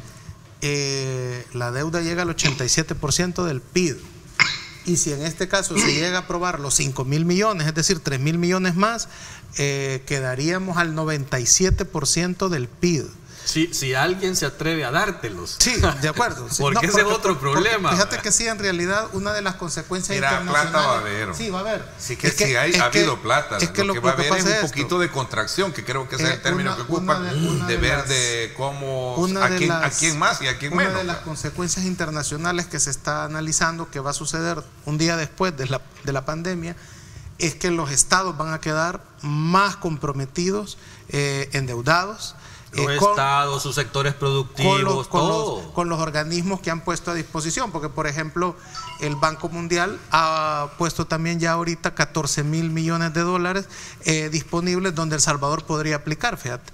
la deuda llega al 87% del PIB. Y si en este caso se llega a aprobar los 5.000 millones, es decir, 3.000 millones más, quedaríamos al 97% del PIB. Si alguien se atreve a dártelos. Sí, de acuerdo. Sí. Porque ese es otro problema. Fíjate que sí, en realidad, una de las consecuencias internacionales... plata va a haber. Sí, va a haber. Sí que ha habido plata. Lo que va a haber es un poquito de contracción, que creo que es el término que ocupa, de ver de cómo... a quién más y a quién menos. Una de las consecuencias internacionales que se está analizando, que va a suceder un día después de la pandemia, es que los estados van a quedar más comprometidos, endeudados, los estados, sus sectores productivos, con los organismos que han puesto a disposición, porque por ejemplo el Banco Mundial ha puesto también ya ahorita $14.000 millones disponibles donde El Salvador podría aplicar, fíjate.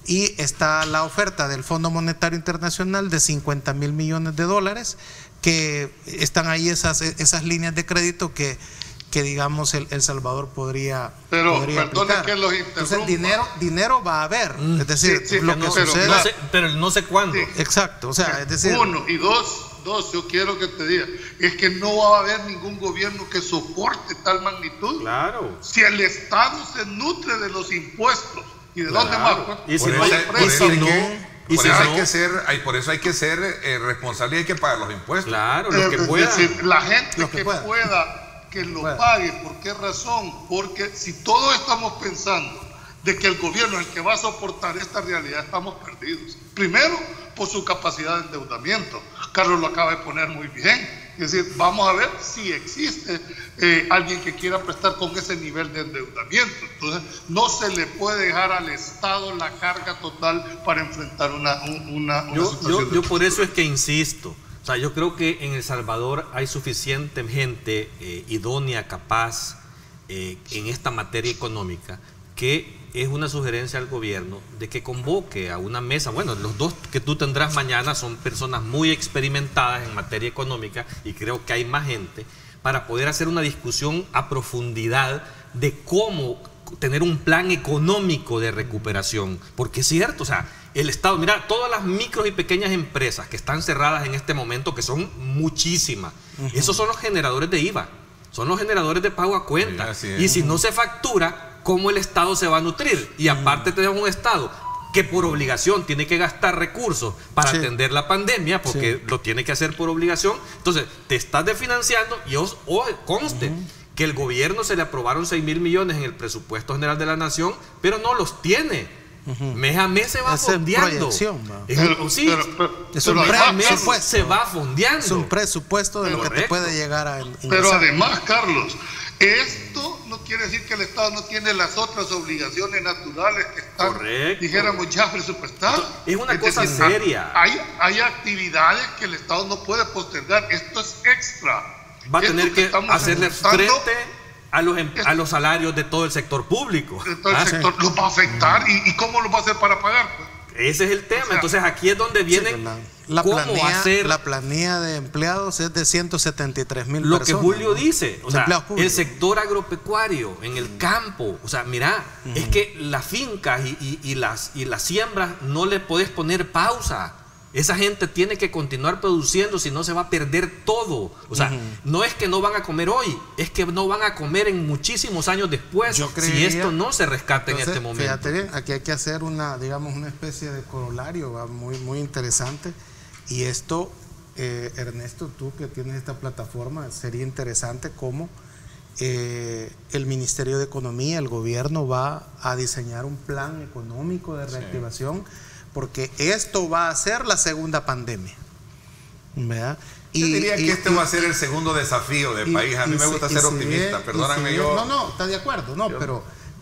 Y está la oferta del Fondo Monetario Internacional de $50.000 millones, que están ahí esas líneas de crédito que digamos El Salvador podría aplicar. Que los interrumpa. Entonces dinero va a haber, es decir, lo que suceda, pero no sé cuándo. Sí. Exacto, o sea, es decir, uno y dos, yo quiero que te diga, es que no va a haber ningún gobierno que soporte tal magnitud. Claro. Si el Estado se nutre de los impuestos y de dónde más, y si por eso hay que ser responsable y hay que pagar los impuestos. Claro, lo que pueda. Es decir, la gente que pueda que lo pague. ¿Por qué razón? Porque si todos estamos pensando de que el gobierno es el que va a soportar esta realidad, estamos perdidos. Primero, por su capacidad de endeudamiento. Carlos lo acaba de poner muy bien. Es decir, vamos a ver si existe alguien que quiera prestar con ese nivel de endeudamiento. Entonces, no se le puede dejar al Estado la carga total para enfrentar una situación. Yo por eso es que insisto. O sea, yo creo que en El Salvador hay suficiente gente idónea, capaz en esta materia económica, que es una sugerencia al gobierno de que convoque a una mesa. Bueno, los dos que tú tendrás mañana son personas muy experimentadas en materia económica y creo que hay más gente para poder hacer una discusión a profundidad de cómo tener un plan económico de recuperación. Porque es cierto, o sea, el Estado, mira, todas las micros y pequeñas empresas que están cerradas en este momento, que son muchísimas, esos son los generadores de IVA, son los generadores de pago a cuenta. Y si no se factura, ¿cómo el Estado se va a nutrir? Y aparte tenemos un Estado que por obligación tiene que gastar recursos para atender la pandemia, porque lo tiene que hacer por obligación. Entonces, te estás desfinanciando y conste que el gobierno se le aprobaron 6.000 millones en el presupuesto general de la nación, pero no los tiene. Mes a mes se va fondeando. Es un presupuesto. Se va fondeando. Es un presupuesto de lo que te puede llegar a ingresar. Pero además, Carlos, esto no quiere decir que el Estado no tiene las otras obligaciones naturales que están, dijéramos, ya presupuestadas. Es una cosa seria. Hay actividades que el Estado no puede postergar. Esto es extra. Va a tener que hacerle frente a los salarios de todo el sector público. De todo el sector lo va a afectar. ¿Y cómo lo va a hacer para pagar? Ese es el tema. Entonces aquí es donde vienen la planilla de empleados es de 173,000 personas. Lo que Julio dice, o sea, el sector agropecuario en el campo, o sea, mira, es que las fincas y las siembras no le puedes poner pausa. Esa gente tiene que continuar produciendo, si no se va a perder todo. O sea, no es que no van a comer hoy, es que no van a comer en muchísimos años después, si esto no se rescata en este momento. Fíjate bien, aquí hay que hacer una especie de corolario muy interesante. Y esto, Ernesto, tú que tienes esta plataforma, sería interesante cómo el Ministerio de Economía, el gobierno va a diseñar un plan económico de reactivación. Porque esto va a ser la segunda pandemia, ¿verdad? Yo diría que este va a ser el segundo desafío del país. A mí me gusta ser optimista, perdóname yo. No, está de acuerdo,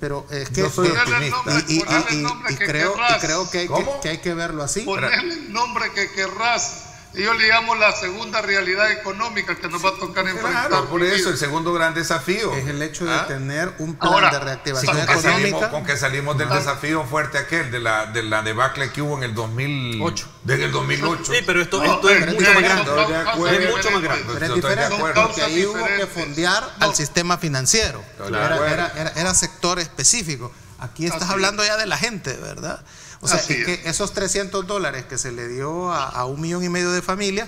pero es que yo soy optimista. Y creo que hay que verlo así. Ponerle el nombre que querrás. Yo le llamo la segunda realidad económica que nos va a tocar enfrentar. Claro, por eso el segundo gran desafío es el hecho de tener un plan de reactivación económica. Con que salimos del desafío fuerte aquel de la debacle que hubo en el 2008. Desde el 2008. Sí, pero esto es mucho más grande. Es mucho más grande. Pero es diferente porque ahí hubo que fondear al sistema financiero. Era sector específico. Aquí estás hablando ya de la gente, ¿verdad? O sea, es que esos $300 que se le dio a 1,5 millones de familias,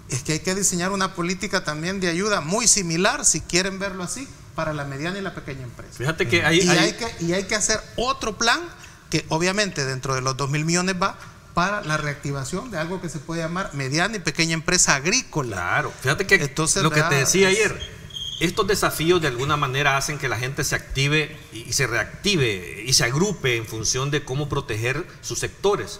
es que hay que diseñar una política también de ayuda muy similar, si quieren verlo así, para la mediana y la pequeña empresa. Fíjate que hay que hacer otro plan que obviamente dentro de los 2,000 millones va para la reactivación de algo que se puede llamar mediana y pequeña empresa agrícola. Claro, fíjate que entonces, lo que te decía ayer, estos desafíos de alguna manera hacen que la gente se active y se reactive y se agrupe en función de cómo proteger sus sectores.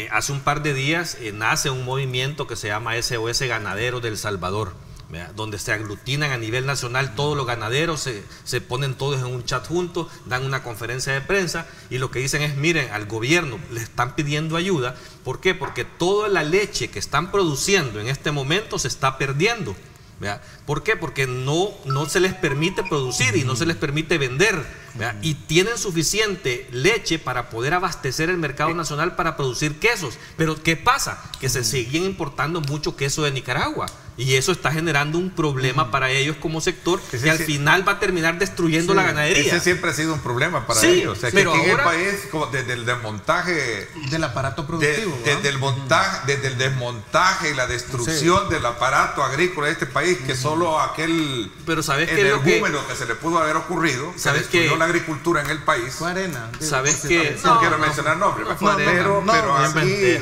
Hace un par de días nace un movimiento que se llama SOS Ganaderos del Salvador, ¿verdad? Donde se aglutinan a nivel nacional todos los ganaderos, se ponen todos en un chat juntos, dan una conferencia de prensa y lo que dicen es, miren, al gobierno le están pidiendo ayuda. ¿Por qué? Porque toda la leche que están produciendo en este momento se está perdiendo. ¿Verdad? ¿Por qué? Porque no se les permite producir y no se les permite vender, ¿verdad? Y tienen suficiente leche para poder abastecer el mercado nacional para producir quesos. Pero ¿qué pasa? Que se siguen importando mucho queso de Nicaragua y eso está generando un problema para ellos como sector que al final va a terminar destruyendo la ganadería. Ese siempre ha sido un problema para ellos. O sea, pero que aquí ahora, en el país, como desde el desmontaje del aparato productivo, desde el desmontaje y la destrucción del aparato agrícola de este país, que solo aquel energúmeno que se le pudo haber ocurrido, que destruyó la agricultura en el país. Fue Arena. ¿Sabes qué? No quiero mencionar nombres, pero aquí,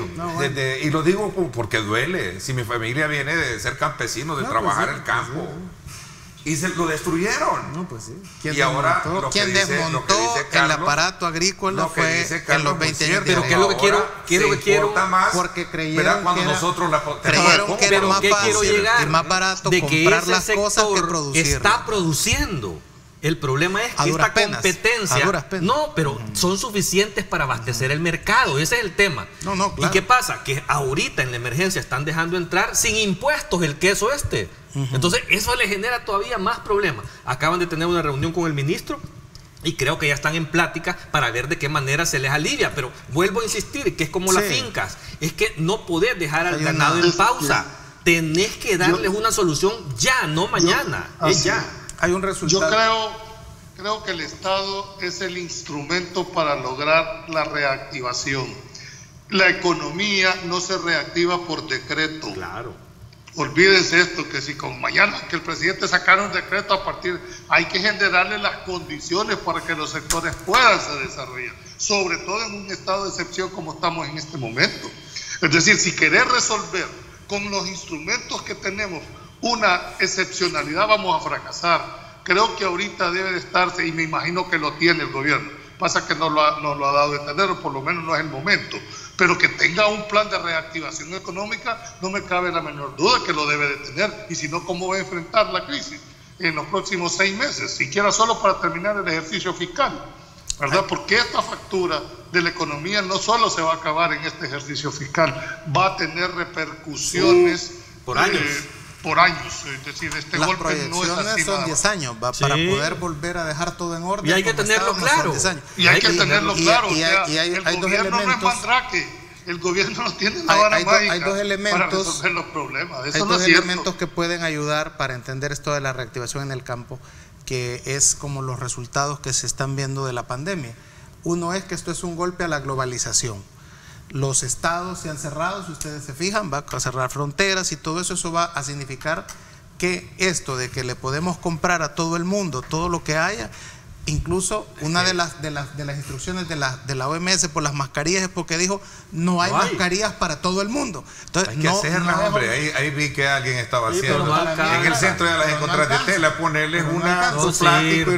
y lo digo porque duele. Si mi familia viene de ser campesino, de trabajar el campo, y se lo destruyeron. No, pues sí. Y ahora quien desmontó el aparato agrícola fue en los 20 años. Pero ¿qué es lo que quiero? Porque creyeron que era más fácil y más barato comprar las cosas que producir. Está produciendo. El problema es que esta competencia son suficientes para abastecer el mercado. Ese es el tema. Claro. ¿Y qué pasa? Que ahorita en la emergencia están dejando entrar sin impuestos el queso Entonces eso le genera todavía más problemas. Acaban de tener una reunión con el ministro y creo que ya están en plática para ver de qué manera se les alivia. Pero vuelvo a insistir que es como las fincas. Es que no podés dejar al ganado en pausa. Tenés que darles una solución ya, no mañana. Es ya. Hay un resultado. Yo creo que el Estado es el instrumento para lograr la reactivación. La economía no se reactiva por decreto. Claro. Olvídense esto, que si con mañana que el presidente sacara un decreto a partir, hay que generarle las condiciones para que los sectores puedan se desarrollar, sobre todo en un estado de excepción como estamos en este momento. Es decir, si querés resolver con los instrumentos que tenemos una excepcionalidad, vamos a fracasar. Creo que ahorita debe de estarse, y me imagino que lo tiene el gobierno, pasa que no lo ha dado de tener, o por lo menos no es el momento, pero que tenga un plan de reactivación económica, no me cabe la menor duda que lo debe de tener, y si no, ¿cómo va a enfrentar la crisis en los próximos 6 meses? Siquiera solo para terminar el ejercicio fiscal, ¿verdad? Porque esta factura de la economía no solo se va a acabar en este ejercicio fiscal, va a tener repercusiones por años. Por años, es decir, este las golpe no es así. Las proyecciones son 10 años, para poder volver a dejar todo en orden. Y hay que tenerlo claro. Y hay que tenerlo claro. Hay dos elementos. No es mandrake. El gobierno no tiene la vara mágica hay dos elementos, para resolver los problemas. Eso hay no dos es cierto. elementos que pueden ayudar para entender esto de la reactivación en el campo, que es como los resultados que se están viendo de la pandemia. Uno es que esto es un golpe a la globalización. Los estados se han cerrado, si ustedes se fijan, va a cerrar fronteras y todo eso, va a significar que esto de que le podemos comprar a todo el mundo todo lo que haya, incluso una de las instrucciones de la OMS por las mascarillas es porque dijo no hay mascarillas para todo el mundo. Entonces, hay que hacerlas, hombre. Ahí vi que alguien estaba haciendo. En el centro ya las encontrás de tela, ponerles un plástico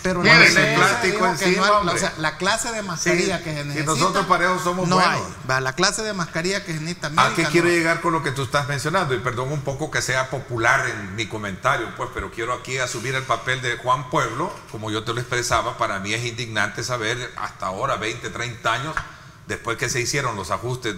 pero el plástico encima. La clase de mascarilla que se necesita. Y nosotros para eso somos no buenos. La clase de mascarilla que se necesita. ¿A qué quiero llegar con lo que tú estás mencionando? Y perdón un poco que sea popular en mi comentario, pues, pero quiero aquí asumir el papel de Juan Pueblo, como yo te lo expresaba. Para mí es indignante saber hasta ahora, 20, 30 años después que se hicieron los ajustes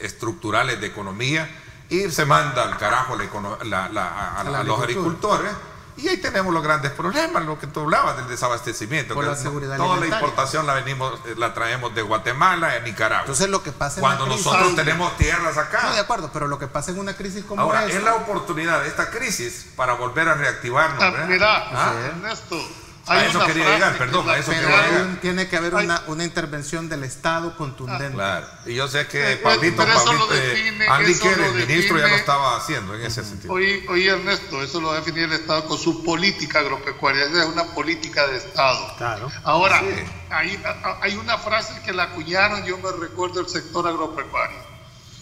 estructurales de economía, y se manda al carajo a los agricultores, y ahí tenemos los grandes problemas, lo que tú hablabas del desabastecimiento. Por la seguridad toda alimentaria. La importación la traemos de Guatemala a Nicaragua. Entonces lo que pasa cuando en nosotros tenemos tierras acá. No, de acuerdo, pero lo que pasa en una crisis como ahora esta, es la oportunidad de esta crisis para volver a reactivarnos. Ernesto, a eso quería llegar, perdón, a eso quería llegar. Tiene que haber una intervención del Estado contundente. Claro, y yo sé que Pablito, Anlique, el ministro, ya lo estaba haciendo en ese sentido. Oye, Ernesto, eso lo define el Estado con su política agropecuaria, esa es una política de Estado. Claro. Ahora, hay una frase que la acuñaron, yo me recuerdo del sector agropecuario: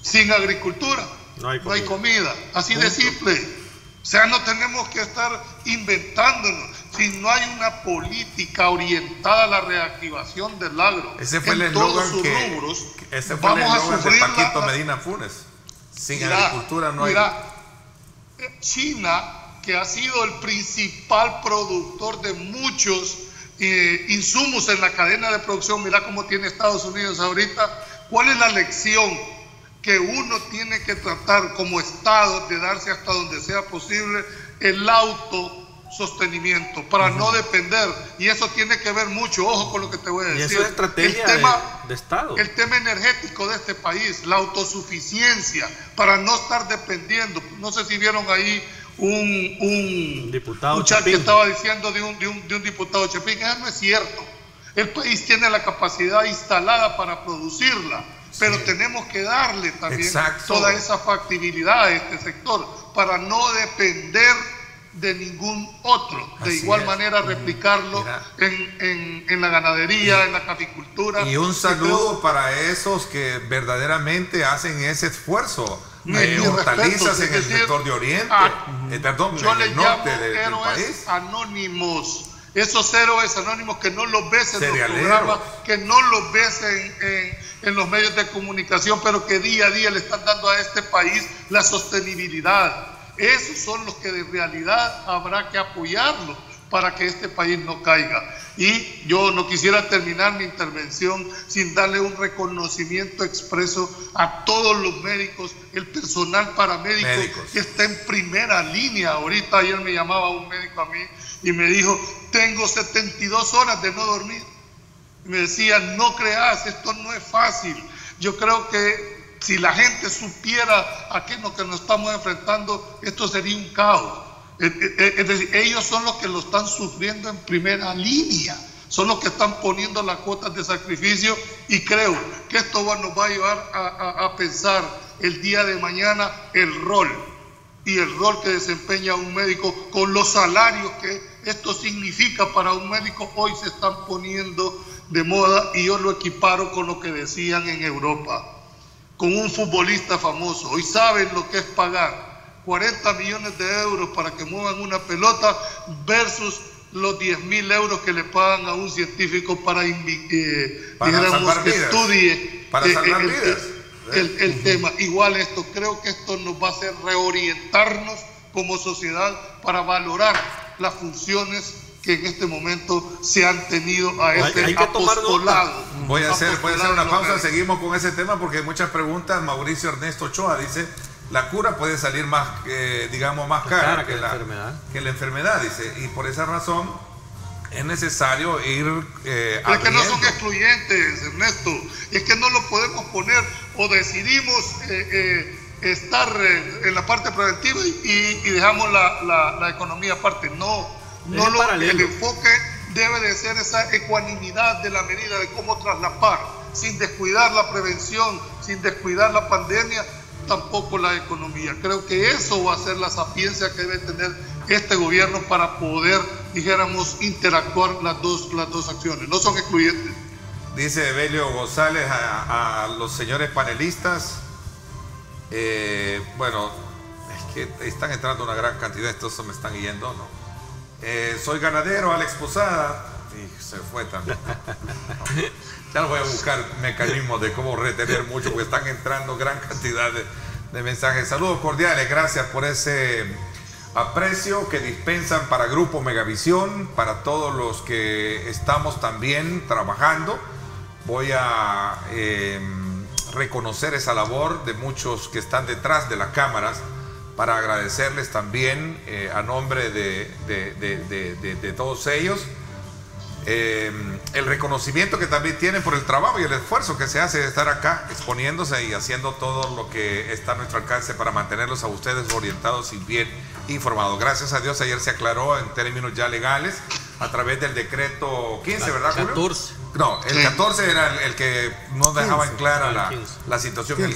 sin agricultura no hay comida. Así de simple. O sea, no tenemos que estar inventándonos. Si no hay una política orientada a la reactivación del agro, ese fue el eslogan de Paquito Medina Funes. Sin agricultura no hay. China, que ha sido el principal productor de muchos insumos en la cadena de producción, mira cómo tiene Estados Unidos ahorita. ¿Cuál es la lección que uno tiene que tratar como Estado de darse hasta donde sea posible? El autosostenimiento para no depender, y eso tiene que ver mucho, ojo con lo que te voy a decir. Y eso es estrategia de Estado. El tema energético de este país, la autosuficiencia, para no estar dependiendo. No sé si vieron ahí un diputado chat que estaba diciendo de un diputado Chapín. Eso no es cierto. El país tiene la capacidad instalada para producirla, pero tenemos que darle también toda esa factibilidad a este sector para no depender de ningún otro. De igual manera replicarlo en la ganadería, en la capicultura. Y un saludo para esos que verdaderamente hacen ese esfuerzo. Hortalizas en el sector de Oriente, yo en le el norte llamo del héroes país. Anónimos. Esos héroes anónimos que no los ves en los programas, que no los ves en los medios de comunicación, pero que día a día le están dando a este país la sostenibilidad. Esos son los que de realidad habrá que apoyarlos para que este país no caiga. Y yo no quisiera terminar mi intervención sin darle un reconocimiento expreso a todos los médicos, el personal paramédico que está en primera línea. Ahorita ayer me llamaba un médico a mí y me dijo: tengo 72 horas de no dormir. Y me decía: no creas, esto no es fácil. Yo creo que si la gente supiera a qué es lo que nos estamos enfrentando, esto sería un caos. Es decir, ellos son los que lo están sufriendo en primera línea. son los que están poniendo las cuotas de sacrificio, y creo que esto nos va a llevar a pensar el día de mañana el rol que desempeña un médico con los salarios que esto significa para un médico. Hoy se están poniendo de moda, y yo lo equiparo con lo que decían en Europa, con un futbolista famoso. Hoy saben lo que es pagar 40 millones de euros para que muevan una pelota versus los 10.000 euros que le pagan a un científico para que estudie el tema. Igual creo que esto nos va a hacer reorientarnos como sociedad para valorar las funciones que en este momento se han tenido a este apostolado. Voy a hacer una pausa, seguimos con ese tema porque hay muchas preguntas. Mauricio Ernesto Ochoa dice: la cura puede salir más, más cara que la enfermedad, dice, y por esa razón es necesario ir es que no son excluyentes, Ernesto, es que no lo podemos poner o decidimos estar en la parte preventiva y dejamos la economía aparte. El enfoque debe de ser esa ecuanimidad de la medida de cómo traslapar, sin descuidar la prevención, sin descuidar la pandemia, tampoco la economía. Creo que eso va a ser la sapiencia que debe tener este gobierno para poder, interactuar las dos acciones. No son excluyentes. Dice Evelio González a los señores panelistas, bueno, es que están entrando una gran cantidad, estos me están yendo, ¿no? Soy ganadero, Alex Posada, y se fue también. Ya voy a buscar mecanismos de cómo retener mucho, porque están entrando gran cantidad de mensajes. Saludos cordiales, gracias por ese aprecio que dispensan para Grupo Megavisión, para todos los que estamos también trabajando. Voy a reconocer esa labor de muchos que están detrás de las cámaras, para agradecerles también a nombre de todos ellos el reconocimiento que también tienen por el trabajo y el esfuerzo que se hace de estar acá exponiéndose y haciendo todo lo que está a nuestro alcance para mantenerlos a ustedes orientados y bien informados. Gracias a Dios ayer se aclaró en términos ya legales a través del decreto 15, ¿verdad, Julio? 14. No, el 14 era el que no dejaba en clara la situación.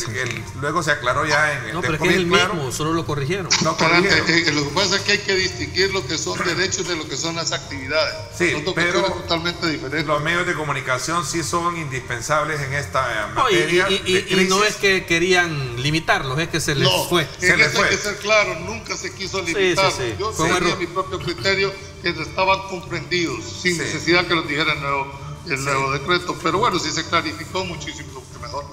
Luego se aclaró ya en el No, pero es que es el mismo, solo lo corrigieron. No corrigieron. Lo que pasa es que hay que distinguir lo que son derechos de lo que son las actividades. Sí, pero totalmente diferente. Los medios de comunicación sí son indispensables en esta materia. Y no es que querían limitarlos, es que se les fue. Hay que ser claro, nunca se quiso limitar. Sí. Yo tenía mi propio criterio, que estaban comprendidos, sin necesidad que lo dijera el nuevo decreto, pero bueno, si se clarificó muchísimo, que mejor.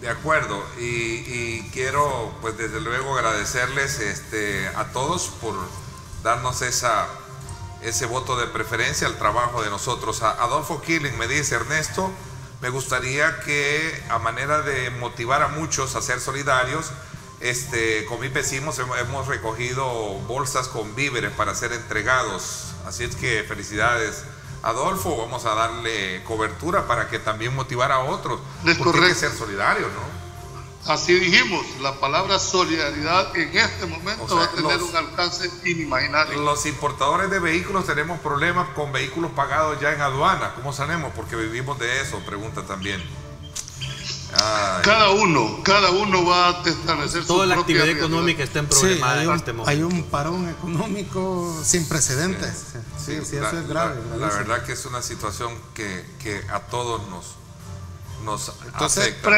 De acuerdo, y quiero pues desde luego agradecerles a todos por darnos ese voto de preferencia al trabajo de nosotros. Adolfo Killing me dice: Ernesto, me gustaría que a manera de motivar a muchos a ser solidarios, con mis vecinos hemos recogido bolsas con víveres para ser entregados, así es que felicidades, Adolfo, vamos a darle cobertura para que también motivar a otros. Porque hay que ser solidario, ¿no? Así dijimos, la palabra solidaridad en este momento va a tener un alcance inimaginable. Los importadores de vehículos tenemos problemas con vehículos pagados ya en aduana. ¿Cómo sabemos? Porque vivimos de eso, pregunta también. Cada uno va a establecer toda la actividad económica está en problemas en este momento. Hay un parón económico sin precedentes. Sí, eso es grave. La verdad que es una situación que a todos nos afecta.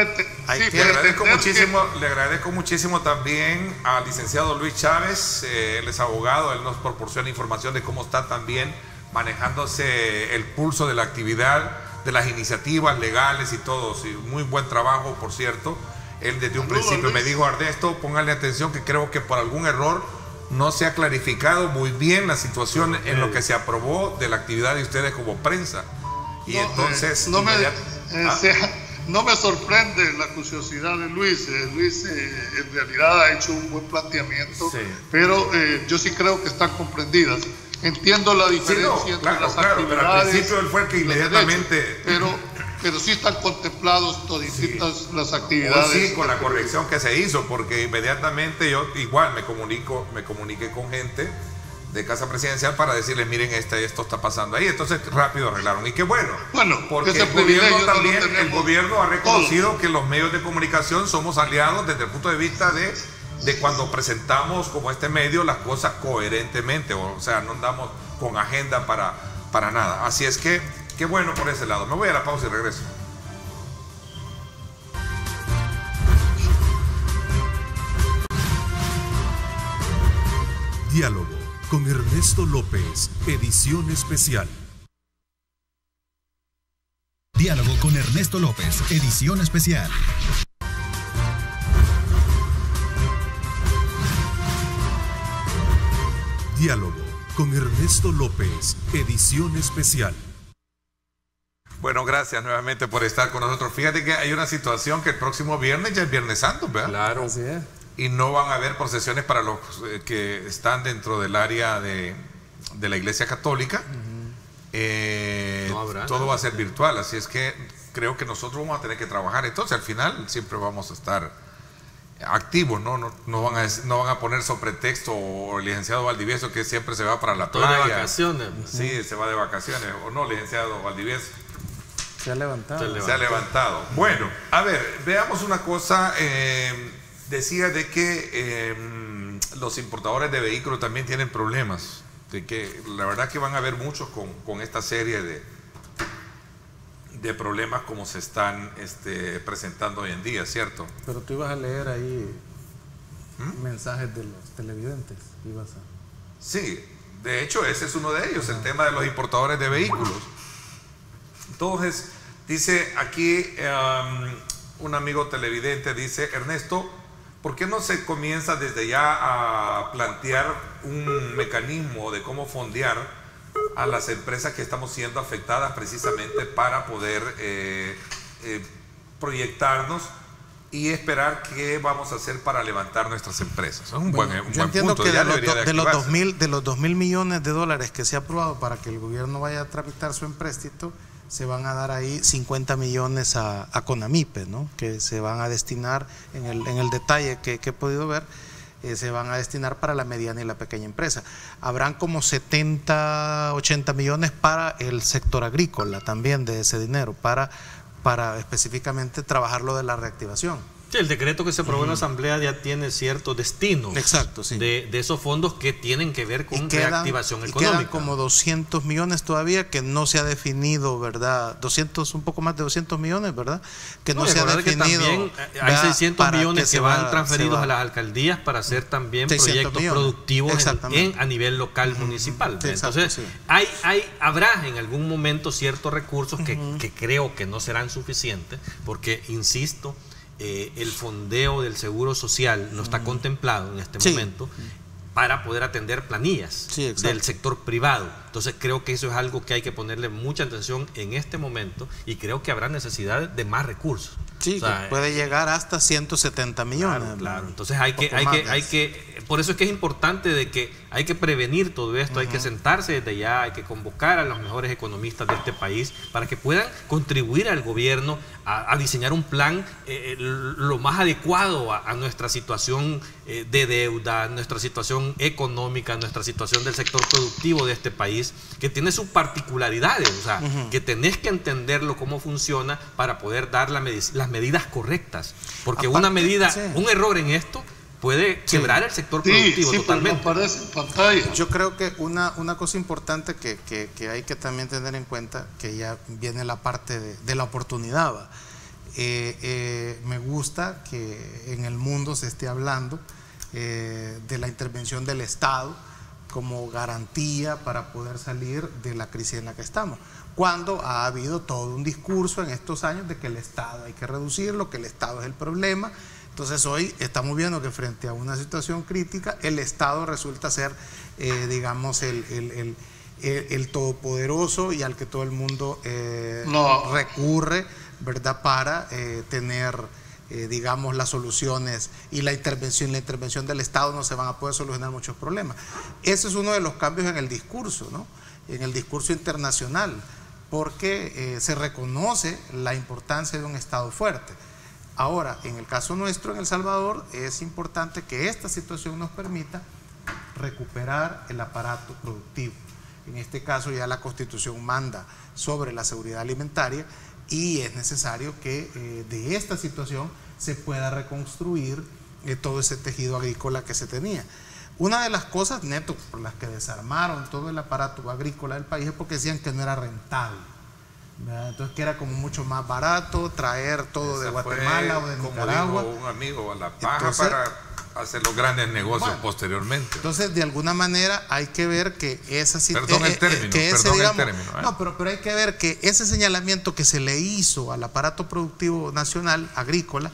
Le agradezco muchísimo también al licenciado Luis Chávez, él es abogado, él nos proporciona información de cómo está también manejándose el pulso de la actividad, de las iniciativas legales y todo. Sí, muy buen trabajo, por cierto. Él desde un principio me dijo: Ernesto, póngale atención, que creo que por algún error no se ha clarificado muy bien la situación en lo que se aprobó de la actividad de ustedes como prensa. Y entonces no me sorprende la curiosidad de Luis. Luis en realidad ha hecho un buen planteamiento, pero yo sí creo que están comprendidas. Entiendo la diferencia entre las actividades, pero al principio él fue el que inmediatamente... Pero sí están contemplados toditas las actividades. Sí, con la corrección que se hizo, porque inmediatamente yo igual me comuniqué con gente de Casa Presidencial para decirles, miren, esto está pasando ahí. Entonces rápido arreglaron. Y qué bueno, porque el gobierno ha reconocido que los medios de comunicación somos aliados desde el punto de vista de cuando presentamos como este medio las cosas coherentemente, o sea, no andamos con agenda para nada. Así es que qué bueno por ese lado. Me voy a la pausa y regreso. Diálogo con Ernesto López, edición especial. Diálogo con Ernesto López, edición especial. Diálogo con Ernesto López, edición especial. Bueno, gracias nuevamente por estar con nosotros. Fíjate que hay una situación que el próximo viernes ya es Viernes Santo, ¿verdad? Claro. Así es. Y no van a haber procesiones para los que están dentro del área de la Iglesia Católica. No habrá, todo va a ser virtual, así es que creo que nosotros vamos a tener que trabajar. Entonces al final siempre vamos a estar activos, ¿no? No van a poner sobre pretexto o el licenciado Valdivieso que siempre se va para la playa. De vacaciones. Sí, se va de vacaciones. O no, licenciado Valdivieso. Se ha levantado. Se ha levantado. Bueno, a ver, veamos una cosa. Decía de que los importadores de vehículos también tienen problemas, de que la verdad que van a haber muchos con esta serie de problemas como se están presentando hoy en día, ¿cierto? Pero tú ibas a leer ahí mensajes de los televidentes. Sí, de hecho ese es uno de ellos, el tema de los importadores de vehículos. Entonces, dice aquí un amigo televidente, dice: Ernesto, ¿por qué no se comienza desde ya a plantear un mecanismo de cómo fondear a las empresas que estamos siendo afectadas precisamente para poder proyectarnos y esperar qué vamos a hacer para levantar nuestras empresas? Es un buen entiendo punto. Que Ya de los 2.000 millones de dólares que se ha aprobado para que el gobierno vaya a tramitar su empréstito, se van a dar ahí 50 millones a CONAMIPE, ¿no? Que se van a destinar, en el detalle que he podido ver, se van a destinar para la mediana y la pequeña empresa. Habrán como 70, 80 millones para el sector agrícola también de ese dinero, para específicamente trabajar lo de la reactivación. Sí, el decreto que se aprobó en la Asamblea ya tiene cierto destino. Exacto, sí. De esos fondos que tienen que ver con reactivación económica. Quedan como 200 millones todavía que no se ha definido, ¿verdad? Un poco más de 200 millones, ¿verdad? Que no se ha definido. Que también hay 600 millones que van transferidos a las alcaldías para hacer también proyectos productivos a nivel local, municipal. Entonces, habrá en algún momento ciertos recursos que creo que no serán suficientes, porque, insisto, el fondeo del Seguro Social no está contemplado en este momento para poder atender planillas del sector privado. Entonces creo que eso es algo que hay que ponerle mucha atención en este momento, y creo que habrá necesidad de más recursos. Sí, o sea, puede llegar hasta 170 millones. Claro. Entonces por eso es que es importante de que hay que prevenir todo esto, hay que sentarse desde ya, hay que convocar a los mejores economistas de este país para que puedan contribuir al gobierno a diseñar un plan lo más adecuado a nuestra situación de deuda, nuestra situación económica, nuestra situación del sector productivo de este país, que tiene sus particularidades, o sea, que tenés que entenderlo cómo funciona para poder dar las medidas correctas, porque aparte, un error en esto puede quebrar el sector productivo totalmente. Pero no aparece en pantalla. Yo creo que una cosa importante que hay que también tener en cuenta, que ya viene la parte de la oportunidad, me gusta que en el mundo se esté hablando de la intervención del Estado como garantía para poder salir de la crisis en la que estamos, cuando ha habido todo un discurso en estos años de que el Estado hay que reducirlo, que el Estado es el problema. Entonces hoy estamos viendo que frente a una situación crítica, el Estado resulta ser, digamos, el todopoderoso y al que todo el mundo recurre, ¿verdad?, para tener, digamos, las soluciones, y la intervención del Estado no se van a poder solucionar muchos problemas. Ese es uno de los cambios en el discurso, ¿no?, en el discurso internacional, porque se reconoce la importancia de un Estado fuerte. Ahora, en el caso nuestro, en El Salvador, es importante que esta situación nos permita recuperar el aparato productivo. En este caso ya la Constitución manda sobre la seguridad alimentaria y es necesario que de esta situación se pueda reconstruir todo ese tejido agrícola que se tenía. Una de las cosas, neto, por las que desarmaron todo el aparato agrícola del país es porque decían que no era rentable, ¿verdad? Entonces que era como mucho más barato traer todo de Guatemala o de Nicaragua. Como dijo un amigo, a la paja. Entonces, para hacer los grandes negocios posteriormente. Entonces, de alguna manera hay que ver que esa Perdón el término, No, pero hay que ver que ese señalamiento que se le hizo al aparato productivo nacional agrícola,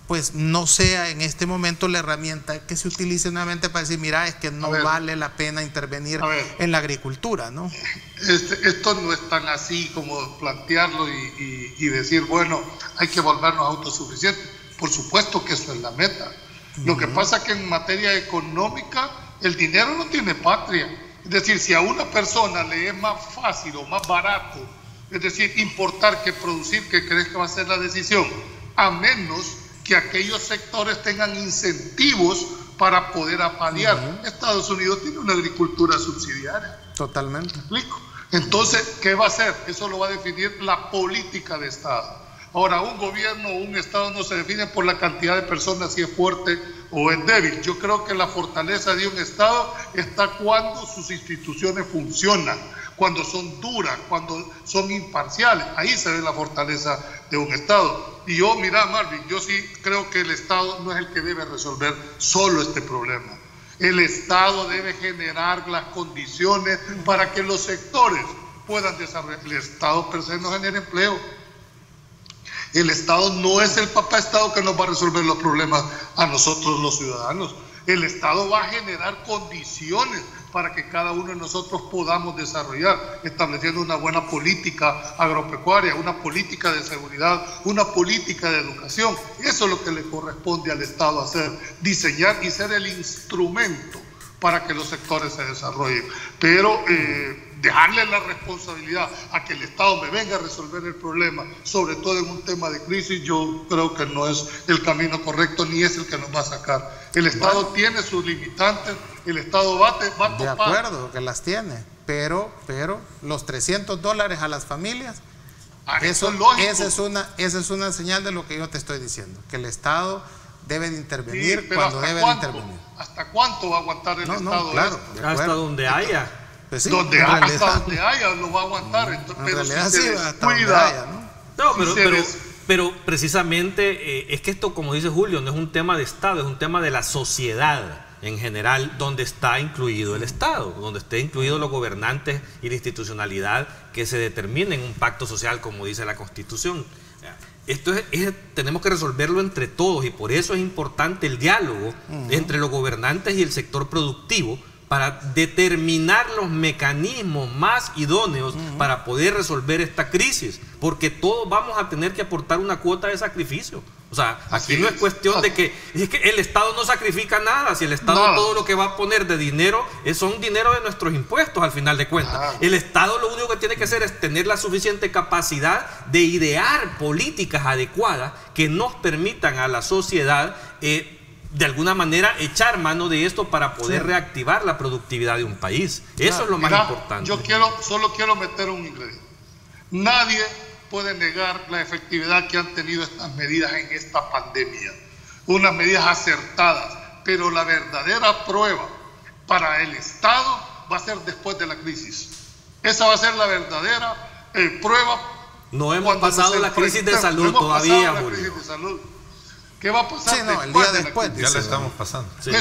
pues no sea en este momento la herramienta que se utilice nuevamente para decir, mira, es que no vale la pena intervenir en la agricultura, ¿no? Esto no es tan así como plantearlo y decir, bueno, hay que volvernos autosuficientes. Por supuesto que eso es la meta. Lo que pasa es que en materia económica el dinero no tiene patria. Es decir, si a una persona le es más fácil o más barato, es decir, importar que producir, ¿qué crees que va a ser la decisión? A menos que aquellos sectores tengan incentivos para poder apalear. Estados Unidos tiene una agricultura subsidiaria. Totalmente. ¿Me explico? Entonces, ¿qué va a hacer? Eso lo va a definir la política de Estado. Ahora, un gobierno o un Estado no se define por la cantidad de personas, si es fuerte o es débil. Yo creo que la fortaleza de un Estado está cuando sus instituciones funcionan, cuando son duras, cuando son imparciales. Ahí se ve la fortaleza de un Estado. Y yo, mira, Marvin, yo sí creo que el Estado no es el que debe resolver solo este problema. El Estado debe generar las condiciones para que los sectores puedan desarrollar. El Estado per se no genera empleo. El Estado no es el papá Estado que nos va a resolver los problemas a nosotros los ciudadanos. El Estado va a generar condiciones para que cada uno de nosotros podamos desarrollar, estableciendo una buena política agropecuaria, una política de seguridad, una política de educación. Eso es lo que le corresponde al Estado hacer, diseñar y ser el instrumento para que los sectores se desarrollen. Pero dejarle la responsabilidad a que el Estado me venga a resolver el problema, sobre todo en un tema de crisis, yo creo que no es el camino correcto ni es el que nos va a sacar. El Estado tiene sus limitantes, el Estado va a topar. De acuerdo que las tiene, pero los $300 a las familias, eso es lógico. Esa es una señal de lo que yo te estoy diciendo, que el Estado debe de intervenir cuando debe de intervenir. ¿Hasta cuánto va a aguantar el Estado? Claro, hasta donde haya. Pues sí, hasta donde haya lo va a aguantar. Entonces, en realidad si sí, hasta donde haya, ¿no? No, pero precisamente es que esto, como dice Julio, no es un tema de Estado, es un tema de la sociedad en general, donde está incluido el Estado, donde esté incluido los gobernantes y la institucionalidad que se determine en un pacto social, como dice la Constitución. Esto tenemos que resolverlo entre todos y por eso es importante el diálogo entre los gobernantes y el sector productivo para determinar los mecanismos más idóneos para poder resolver esta crisis, porque todos vamos a tener que aportar una cuota de sacrificio. O sea, aquí no es cuestión de que el Estado no sacrifica nada. Si el Estado todo lo que va a poner de dinero son dinero de nuestros impuestos al final de cuentas. El Estado lo único que tiene que hacer es tener la suficiente capacidad de idear políticas adecuadas que nos permitan a la sociedad de alguna manera echar mano de esto para poder reactivar la productividad de un país. Eso es lo más importante. Yo solo quiero meter un ingrediente. Nadie puede negar la efectividad que han tenido estas medidas en esta pandemia. Unas medidas acertadas, pero la verdadera prueba para el Estado va a ser después de la crisis. Esa va a ser la verdadera prueba. No hemos pasado la crisis de salud todavía, Julio. ¿Qué va a pasar el día después? Ya la estamos pasando. Sí,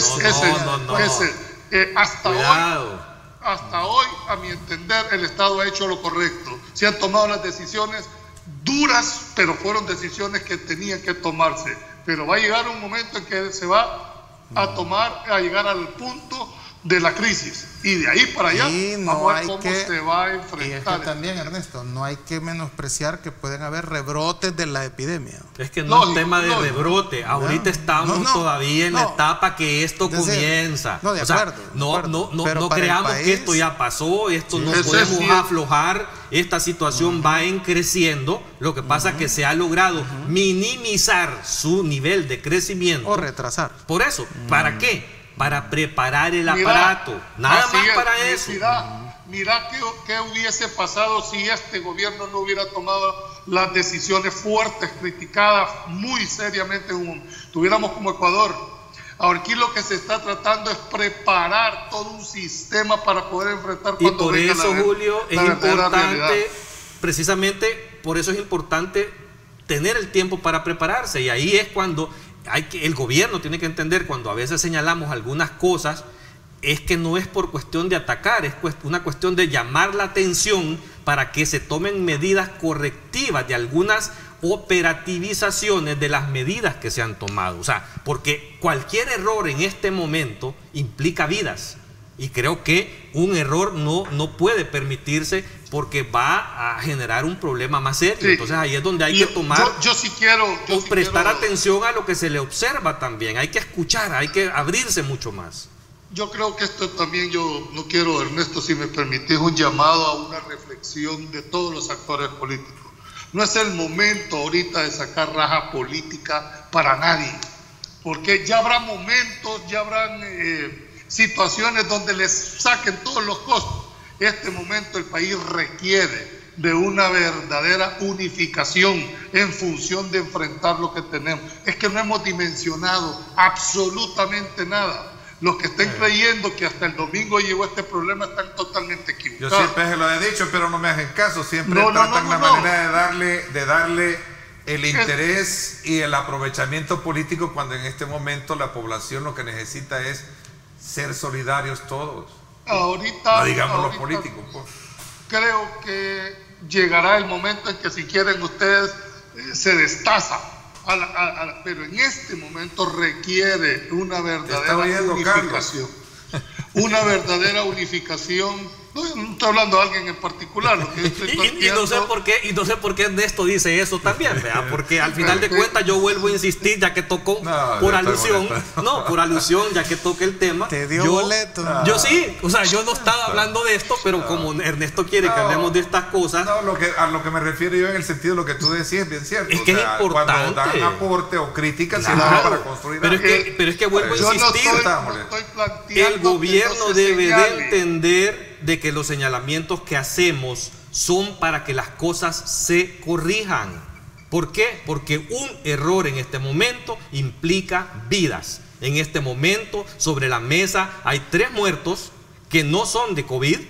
Hasta hoy, a mi entender, el Estado ha hecho lo correcto. Se han tomado las decisiones duras, pero fueron decisiones que tenían que tomarse. Pero va a llegar un momento en que se va a llegar al punto de la crisis. Y de ahí para allá, vamos a ver cómo se va a enfrentar. Y es que también, Ernesto, no hay que menospreciar que pueden haber rebrotes de la epidemia. Es que no es tema de rebrote. Ahorita estamos todavía en la etapa que esto comienza. No, de acuerdo. No creamos que esto ya pasó, esto no podemos aflojar. Esta situación va creciendo. Lo que pasa es que se ha logrado minimizar su nivel de crecimiento. O retrasar. Por eso, ¿para qué? para preparar el aparato, nada más para eso. Mira qué hubiese pasado si este gobierno no hubiera tomado las decisiones fuertes, criticadas muy seriamente. Tuviéramos como Ecuador. Ahora aquí lo que se está tratando es preparar todo un sistema para poder enfrentar cuando y por venga eso, Julio, es importante, precisamente por eso es importante tener el tiempo para prepararse, y ahí es cuando el gobierno tiene que entender, cuando a veces señalamos algunas cosas, es que no es por cuestión de atacar, es una cuestión de llamar la atención para que se tomen medidas correctivas de algunas operativizaciones de las medidas que se han tomado. O sea, porque cualquier error en este momento implica vidas, y creo que un error no puede permitirse, porque va a generar un problema más serio. Sí. Entonces ahí es donde hay que tomar, prestar atención a lo que se le observa también. Hay que escuchar, hay que abrirse mucho más. Yo creo que esto también, yo no quiero, Ernesto, si me permitís, un llamado a una reflexión de todos los actores políticos. No es el momento ahorita de sacar raja política para nadie, porque ya habrá momentos, ya habrán situaciones donde les saquen todos los costos. Este momento el país requiere de una verdadera unificación en función de enfrentar lo que tenemos. Es que no hemos dimensionado absolutamente nada. Los que estén creyendo que hasta el domingo llegó este problema están totalmente equivocados. Yo siempre se lo he dicho, pero no me hacen caso. Siempre tratan la manera de darle el interés y el aprovechamiento político, cuando en este momento la población lo que necesita es ser solidarios todos. Ahorita, no digamos los políticos. Pues. Creo que llegará el momento en que, si quieren ustedes, se destaza. Pero en este momento requiere una verdadera unificación. Una verdadera unificación. No estoy hablando de alguien en particular. Lo que yo estoy y no sé por qué Ernesto dice eso también, ¿verdad? Porque al final de cuentas yo vuelvo a insistir, ya que tocó por alusión, ya que toque el tema. Te dio boleto. Yo sí, o sea, yo no estaba hablando de esto, pero como Ernesto quiere que hablemos de estas cosas. No, a lo que me refiero yo en el sentido de lo que tú decías, bien cierto. Es que es importante. Cuando dan aporte o críticas, siempre para construir. Pero es que vuelvo a insistir. El gobierno debe de entender de que los señalamientos que hacemos son para que las cosas se corrijan. ¿Por qué? Porque un error en este momento implica vidas. En este momento, sobre la mesa, hay 3 muertos que no son de COVID,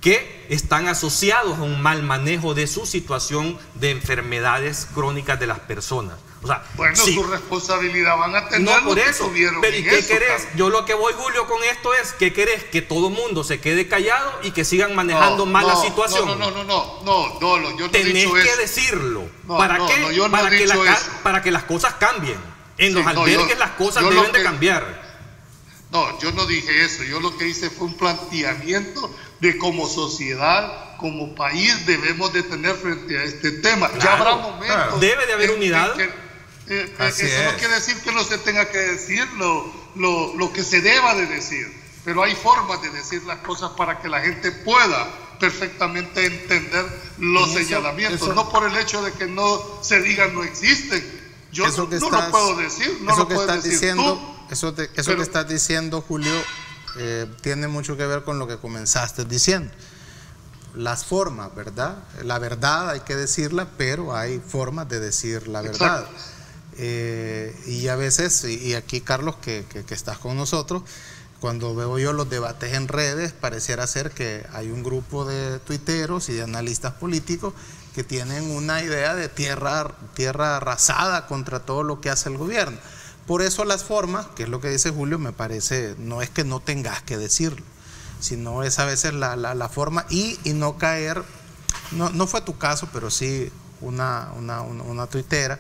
que están asociados a un mal manejo de su situación de enfermedades crónicas de las personas. O sea, bueno, su responsabilidad van a tener. No, por eso. Pero ¿y qué querés? Yo lo que voy, Julio, con esto es, ¿qué querés? Que todo el mundo se quede callado y que sigan manejando mal la situación. No, yo no tenés he dicho que eso. decirlo. No, ¿Para no, qué? no, yo no he dicho eso. Para que las cosas cambien. En los albergues las cosas deben de cambiar. No, yo no dije eso. Yo lo que hice fue un planteamiento de como sociedad, como país, debemos de tener frente a este tema. Claro, ya habrá momentos. Debe de haber unidad. Eso no quiere decir que no se tenga que decir lo que se deba de decir, pero hay formas de decir las cosas para que la gente pueda perfectamente entender los señalamientos, no por el hecho de que no se digan no existen. Yo no lo puedo decir, no lo puedes decir tú. Eso que estás diciendo, Julio, tiene mucho que ver con lo que comenzaste diciendo. Las formas, ¿verdad? La verdad hay que decirla, pero hay formas de decir la verdad. Y a veces, y aquí Carlos, que estás con nosotros, cuando veo yo los debates en redes, pareciera ser que hay un grupo de tuiteros y de analistas políticos que tienen una idea de tierra arrasada contra todo lo que hace el gobierno. Por eso las formas, que es lo que dice Julio, me parece, no es que no tengas que decirlo, sino es a veces la forma y no caer, no fue tu caso, pero sí una tuitera,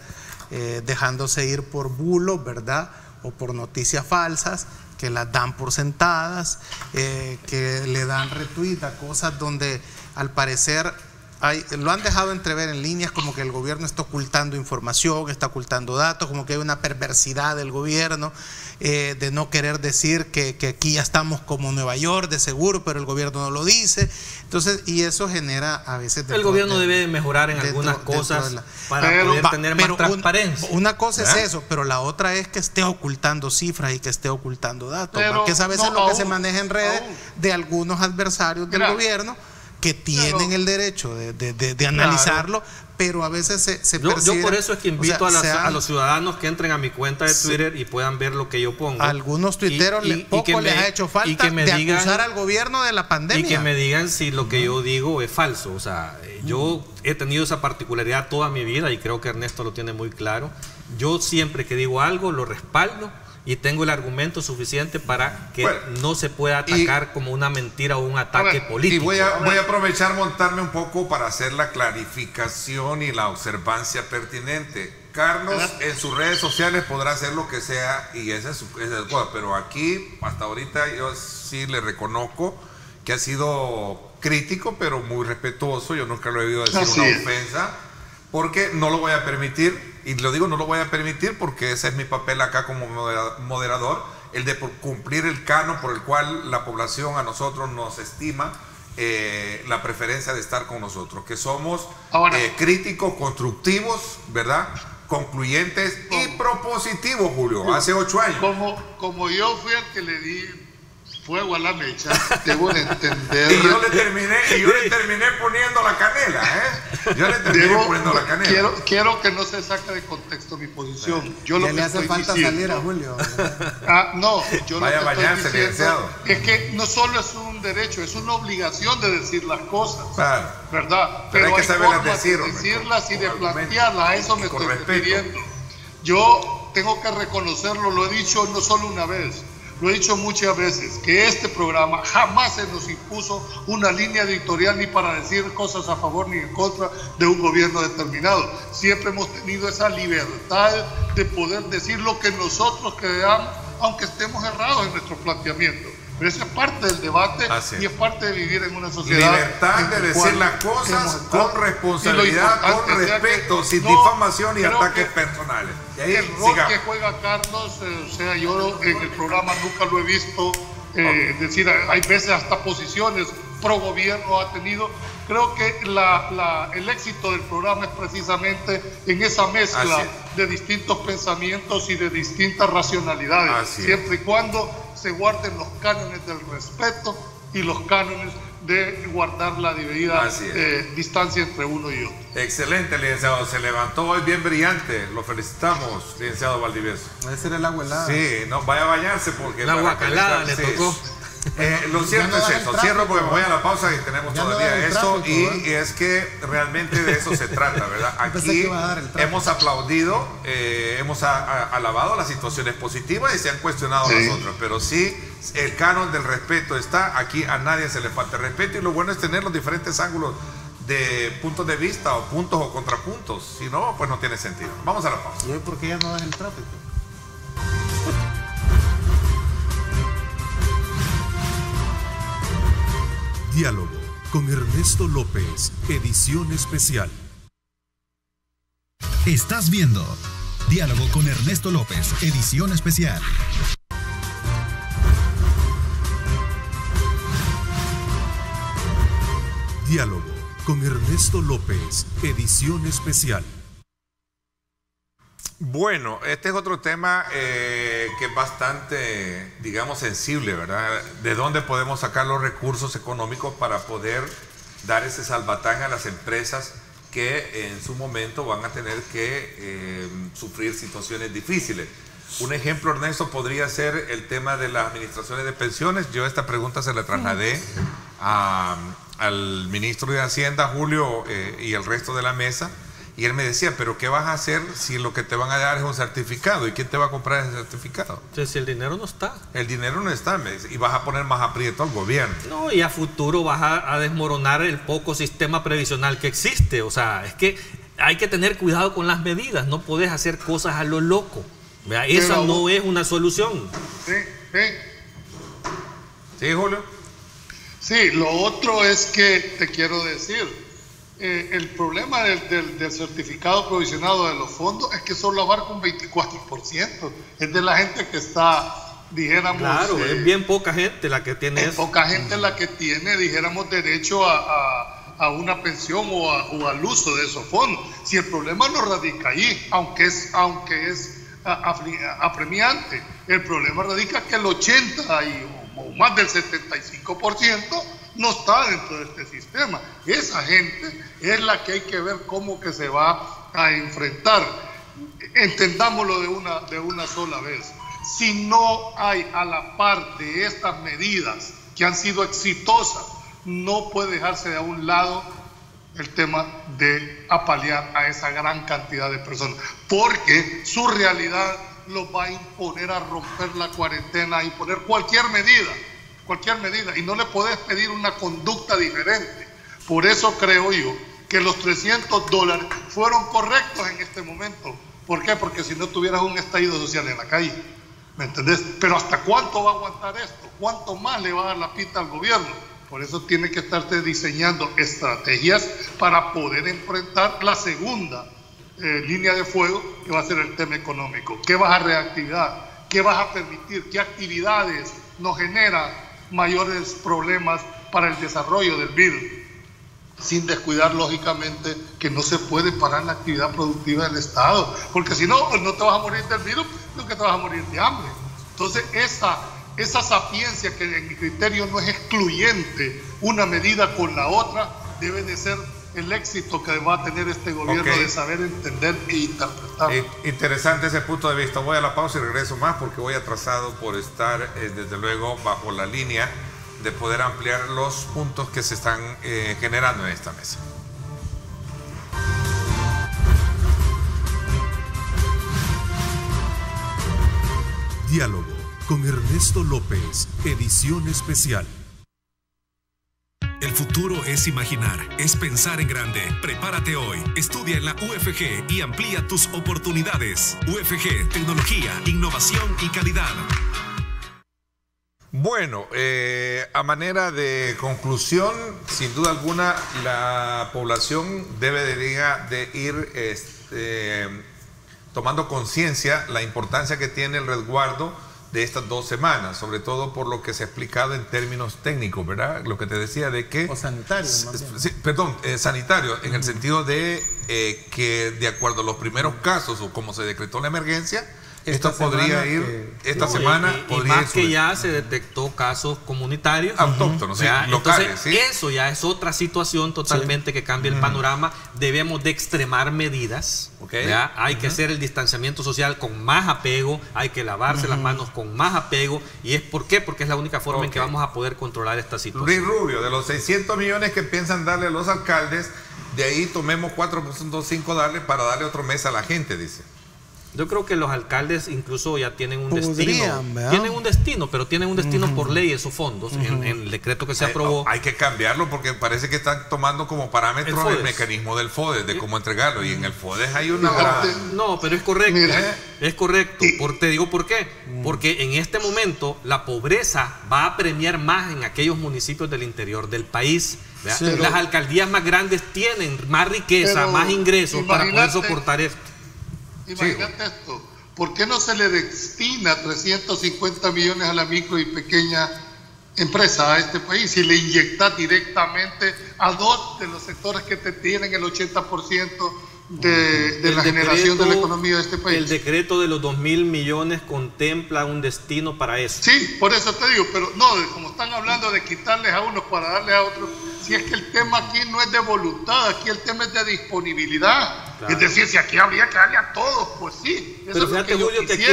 dejándose ir por bulos, ¿verdad? O por noticias falsas, que las dan por sentadas, que le dan retweet a cosas donde al parecer lo han dejado entrever en líneas como que el gobierno está ocultando información, está ocultando datos, como que hay una perversidad del gobierno de no querer decir que aquí ya estamos como Nueva York de seguro, pero el gobierno no lo dice. Entonces, y eso genera a veces... El gobierno debe mejorar en algunas cosas para poder tener más transparencia. Una cosa es eso, pero la otra es que esté ocultando cifras y que esté ocultando datos. Que es a veces lo que se maneja en redes de algunos adversarios del gobierno que tienen el derecho de analizarlo, pero a veces se percibe. Yo por eso es que invito a los ciudadanos que entren a mi cuenta de Twitter y puedan ver lo que yo pongo. A algunos tuiteros poco les ha hecho falta de acusar al gobierno de la pandemia. Y que me digan si lo que yo digo es falso. O sea, yo he tenido esa particularidad toda mi vida y creo que Ernesto lo tiene muy claro. Yo siempre que digo algo lo respaldo y tengo el argumento suficiente para que no se pueda atacar como una mentira o un ataque político. Y voy a aprovechar montarme un poco para hacer la clarificación y la observancia pertinente. Carlos en sus redes sociales podrá hacer lo que sea y esa es su cosa, pero aquí hasta ahorita yo sí le reconozco que ha sido crítico pero muy respetuoso. Yo nunca lo he oído decir una ofensa, porque no lo voy a permitir. Y lo digo, no lo voy a permitir porque ese es mi papel acá como moderador, el de cumplir el canon por el cual la población a nosotros nos estima la preferencia de estar con nosotros, que somos críticos, constructivos, ¿verdad? Concluyentes y propositivos, Julio, hace 8 años. Como yo fui el que le di fuego a la mecha, debo de entender. Y yo le terminé poniendo la canela, Yo le terminé poniendo la canela. Quiero que no se saque de contexto mi posición. Yo ya le hace falta salir a Julio. No, yo vaya lo que a bañarse, estoy diciendo es que no solo es un derecho, es una obligación de decir las cosas. Claro. ¿Verdad? Pero hay que saberlas decir, de decirlas y de plantearlas. A eso me estoy refiriendo. Yo tengo que reconocerlo, lo he dicho no solo una vez. Lo he dicho muchas veces, que este programa jamás se nos impuso una línea editorial ni para decir cosas a favor ni en contra de un gobierno determinado. Siempre hemos tenido esa libertad de poder decir lo que nosotros creamos, aunque estemos errados en nuestro planteamiento. Pero eso es parte del debate y es parte de vivir en una sociedad. Libertad de decir las cosas con responsabilidad, con respeto, sin difamación y ataques personales. Y ahí, el rol que juega Carlos, yo en el programa nunca lo he visto decir, hay veces hasta posiciones pro gobierno ha tenido. Creo que el éxito del programa es precisamente en esa mezcla de distintos pensamientos y de distintas racionalidades, siempre y cuando se guarden los cánones del respeto y los cánones de guardar la debida distancia entre uno y otro. Excelente, licenciado. Se levantó hoy bien brillante. Lo felicitamos, licenciado Valdivieso. Ese era el agua helada. Sí, no, vaya a bañarse porque... La guacalada le tocó. Lo cierto es eso, cierro porque me voy a la pausa y tenemos todavía eso y es que realmente de eso se trata, ¿verdad? Aquí hemos aplaudido, hemos alabado las situaciones positivas y se han cuestionado las otras, pero sí el canon del respeto está aquí, a nadie se le falta el respeto y lo bueno es tener los diferentes ángulos de puntos de vista o puntos o contrapuntos, si no, pues no tiene sentido. Vamos a la pausa. ¿Y hoy por qué ya no es el tráfico? Diálogo con Ernesto López, edición especial. Estás viendo Diálogo con Ernesto López, edición especial. Diálogo con Ernesto López, edición especial. Bueno, este es otro tema que es bastante, digamos, sensible, ¿verdad? ¿De dónde podemos sacar los recursos económicos para poder dar ese salvatán a las empresas que en su momento van a tener que sufrir situaciones difíciles? Un ejemplo, Ernesto, podría ser el tema de las administraciones de pensiones. Yo esta pregunta se la trasladé al ministro de Hacienda, Julio, y al resto de la mesa. Y él me decía, pero ¿qué vas a hacer si lo que te van a dar es un certificado? ¿Y quién te va a comprar ese certificado? Entonces, si el dinero no está. El dinero no está, me dice, y vas a poner más aprieto al gobierno. No, y a futuro vas a desmoronar el poco sistema previsional que existe. O sea, es que hay que tener cuidado con las medidas. No puedes hacer cosas a lo loco. ¿Vea? Esa no es una solución. ¿Sí, Julio? Sí, lo otro es que te quiero decir, el problema del certificado provisionado de los fondos es que solo abarca un 24%. Es de la gente que está, dijéramos... Claro, es bien poca gente la que tiene eso. Es poca gente la que tiene, dijéramos, derecho a una pensión o al uso de esos fondos. Si el problema no radica ahí, aunque es apremiante, el problema radica que el 80 o más del 75% no está dentro de este sistema. Esa gente es la que hay que ver cómo que se va a enfrentar. Entendámoslo de una sola vez. Si no hay a la par de estas medidas que han sido exitosas, no puede dejarse de a un lado el tema de apalear a esa gran cantidad de personas, porque su realidad los va a imponer a romper la cuarentena, a imponer cualquier medida, y no le podés pedir una conducta diferente. Por eso creo yo que los $300 fueron correctos en este momento. ¿Por qué? Porque si no tuvieras un estallido social en la calle, ¿me entendés? Pero ¿hasta cuánto va a aguantar esto? ¿Cuánto más le va a dar la pita al gobierno? Por eso tiene que estarse diseñando estrategias para poder enfrentar la segunda línea de fuego, que va a ser el tema económico. ¿Qué vas a reactivar? ¿Qué vas a permitir? ¿Qué actividades nos generan mayores problemas para el desarrollo del virus? Sin descuidar, lógicamente, que no se puede parar la actividad productiva del Estado, porque si no, pues no te vas a morir del virus, sino que te vas a morir de hambre. Entonces, esa sapiencia, que en mi criterio no es excluyente una medida con la otra, debe de ser el éxito que va a tener este gobierno, de saber entender e interpretar. Interesante ese punto de vista. Voy a la pausa y regreso más, porque voy atrasado por estar, desde luego, bajo la línea de poder ampliar los puntos que se están generando en esta mesa. Diálogo con Ernesto López, edición especial. El futuro es imaginar, es pensar en grande. Prepárate hoy, estudia en la UFG y amplía tus oportunidades. UFG, tecnología, innovación y calidad. Bueno, a manera de conclusión, sin duda alguna, la población debería de ir tomando conciencia la importancia que tiene el resguardo de estas 2 semanas, sobre todo por lo que se ha explicado en términos técnicos, ¿verdad? Lo que te decía de que... O sanitario, sanitario, en el sentido de que de acuerdo a los primeros casos o como se decretó la emergencia, esto podría ir, esta semana podría ir. Más que ya se detectó casos comunitarios. Autóctonos, locales. Entonces, eso ya es otra situación totalmente que cambia el panorama. Debemos de extremar medidas. Hay que hacer el distanciamiento social con más apego, hay que lavarse las manos con más apego. ¿Y es por qué? Porque es la única forma en que vamos a poder controlar esta situación. Luis Rubio, de los 600 millones que piensan darle a los alcaldes, de ahí tomemos 4.5 darle para darle otro mes a la gente, dice. Yo creo que los alcaldes incluso ya tienen un destino. Tienen un destino, pero tienen un destino por ley esos fondos en el decreto que se aprobó. Hay que cambiarlo porque parece que están tomando como parámetro el mecanismo del FODES, de cómo entregarlo. Y en el FODES hay una gran... No, pero es correcto. Es correcto. Te digo por qué. Porque en este momento la pobreza va a apremiar más en aquellos municipios del interior del país. Sí, las alcaldías más grandes tienen más riqueza, más ingresos para poder soportar esto. Imagínate esto, ¿por qué no se le destina 350 millones a la micro y pequeña empresa a este país y le inyecta directamente a 2 de los sectores que te tienen el 80% de la generación de la economía de este país? El decreto de los 2.000 millones contempla un destino para eso. Sí, por eso te digo, pero no, como están hablando de quitarles a unos para darles a otros, si es que el tema aquí no es de voluntad, aquí el tema es de disponibilidad. Claro. Es decir, si aquí habría que darle a todos, pues sí. Pero fíjate, Julio, que aquí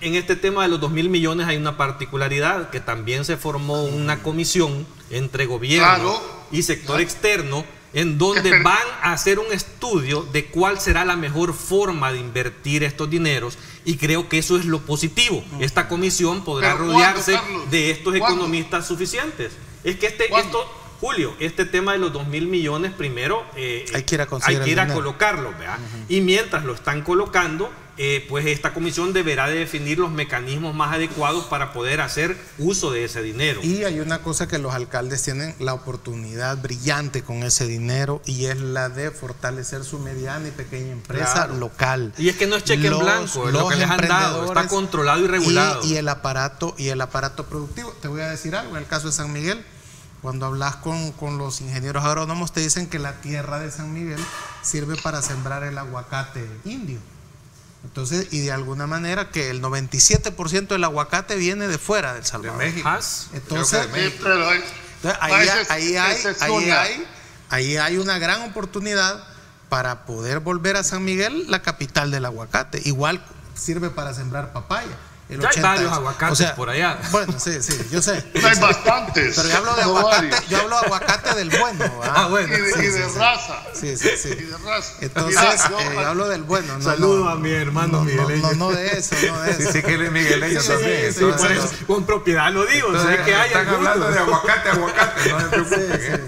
en este tema de los 2.000 millones hay una particularidad, que también se formó una comisión entre gobierno y sector externo, en donde van a hacer un estudio de cuál será la mejor forma de invertir estos dineros, y creo que eso es lo positivo. Esta comisión podrá rodearse de estos economistas suficientes. Es que Julio, este tema de los 2.000 millones, primero hay que ir a colocarlo, ¿verdad? Y mientras lo están colocando, pues esta comisión deberá de definir los mecanismos más adecuados para poder hacer uso de ese dinero. Y hay una cosa que los alcaldes tienen la oportunidad brillante con ese dinero, y es la de fortalecer su mediana y pequeña empresa local. Y es que no es cheque en blanco, es lo que les han dado, está controlado y regulado. Y el aparato productivo. Te voy a decir algo, en el caso de San Miguel, cuando hablas con los ingenieros agrónomos, te dicen que la tierra de San Miguel sirve para sembrar el aguacate indio. Entonces, y de alguna manera que el 97% del aguacate viene de fuera del Salvador. De México. Entonces, ahí hay una gran oportunidad para poder volver a San Miguel la capital del aguacate. Igual sirve para sembrar papaya. Ya hay varios aguacates por allá. Bueno, sí, yo sé. Hay bastantes. Pero yo hablo de aguacate, aguacate del bueno. Bueno. Y de raza. Sí. Y de raza. Entonces, yo hablo del bueno. Saludos a mi hermano migueleño. No de eso. Sí, que él es migueleño también. Sí, por eso, con propiedad lo digo. Entonces, sé que hay están hablando de aguacate, no me preocupes.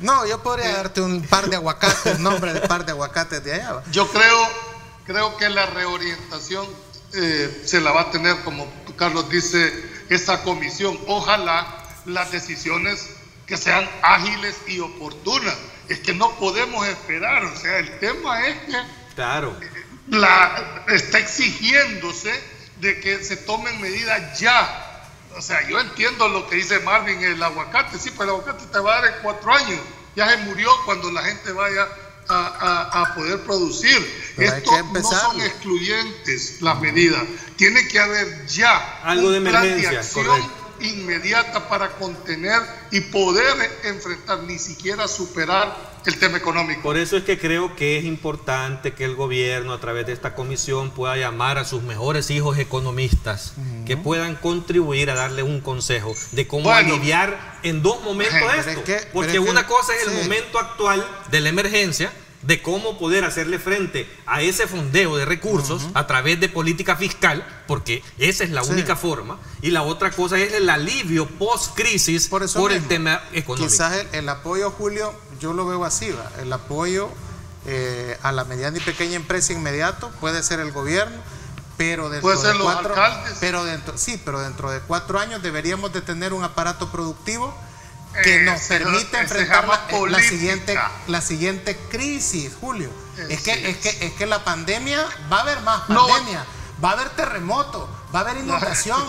No, yo podría darte un par de aguacates, nombre de par de aguacates de allá. Yo creo que la reorientación se la va a tener, como Carlos dice, esa comisión. Ojalá las decisiones que sean ágiles y oportunas. Es que no podemos esperar. O sea, el tema es que está exigiéndose de que se tomen medidas ya. O sea, yo entiendo lo que dice Marvin, el aguacate, sí, pero el aguacate te va a dar en 4 años. Ya se murió cuando la gente vaya a poder producir. Esto no son excluyentes las medidas. Tiene que haber ya algo de emergencia, plan de acción inmediata para contener y poder enfrentar, ni siquiera superar el tema económico. Por eso es que creo que es importante que el gobierno, a través de esta comisión, pueda llamar a sus mejores hijos economistas que puedan contribuir a darle un consejo de cómo aliviar en 2 momentos esto. Porque una cosa es el momento actual de la emergencia, de cómo poder hacerle frente a ese fondeo de recursos a través de política fiscal, porque esa es la única forma, y la otra cosa es el alivio post-crisis por el tema económico. Quizás el apoyo, Julio, yo lo veo así, el apoyo a la mediana y pequeña empresa inmediato puede ser el gobierno, pero dentro puede ser de los alcaldes. Pero dentro de 4 años deberíamos de tener un aparato productivo que nos permite enfrentar la siguiente crisis, Julio. Es que la pandemia, va a haber más pandemia, va a haber terremoto, va a haber inundación.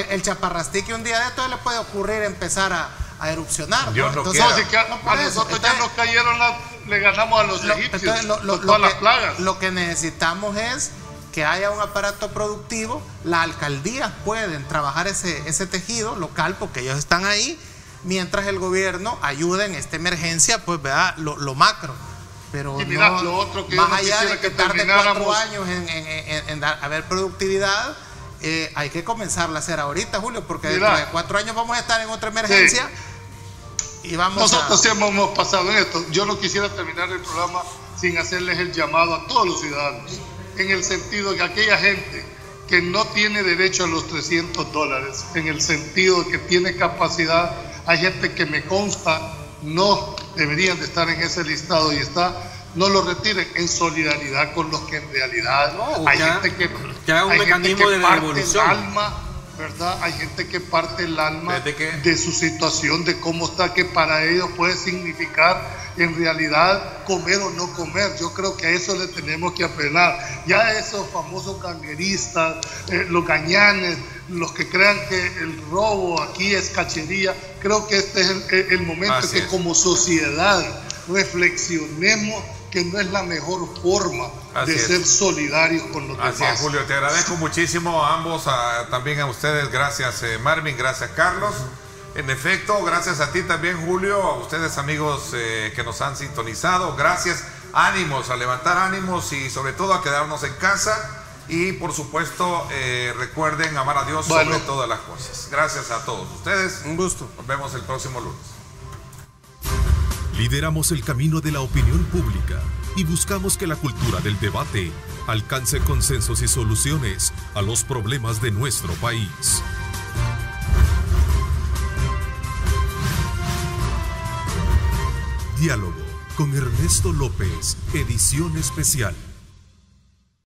El chaparrastique un día de esto le puede ocurrir empezar a erupcionar. Entonces, a nosotros ya nos cayeron, le ganamos a los egipcios todas las plagas. Lo que necesitamos es que haya un aparato productivo. Las alcaldías pueden trabajar ese tejido local porque ellos están ahí, mientras el gobierno ayuda en esta emergencia, pues vea lo macro. Pero y mira, no, lo otro que más allá de que tarde 4 años en haber productividad, hay que comenzarla a hacer ahorita, Julio, porque dentro de 4 años vamos a estar en otra emergencia. Y nosotros siempre hemos pasado en esto. Yo no quisiera terminar el programa sin hacerles el llamado a todos los ciudadanos, en el sentido de que aquella gente que no tiene derecho a los $300, en el sentido de que tiene capacidad, hay gente que me consta no deberían de estar en ese listado y no lo retiren, en solidaridad con los que en realidad hay gente que haga un mecanismo de devolución. El alma, ¿verdad? Hay gente que parte el alma de su situación, de cómo está, que para ellos puede significar en realidad comer o no comer. Yo creo que a eso le tenemos que apelar. Ya esos famosos gangueristas, los gañanes, los que crean que el robo aquí es cachería, creo que este es el momento que como sociedad reflexionemos que no es la mejor forma de ser solidarios con los demás. Así es, Julio, te agradezco muchísimo a ambos, también a ustedes, gracias Marvin, gracias Carlos. En efecto, gracias a ti también, Julio, a ustedes amigos que nos han sintonizado, gracias, ánimos, a levantar ánimos y sobre todo a quedarnos en casa y por supuesto recuerden amar a Dios sobre todas las cosas. Gracias a todos ustedes. Un gusto. Nos vemos el próximo lunes. Lideramos el camino de la opinión pública y buscamos que la cultura del debate alcance consensos y soluciones a los problemas de nuestro país. Diálogo con Ernesto López, edición especial.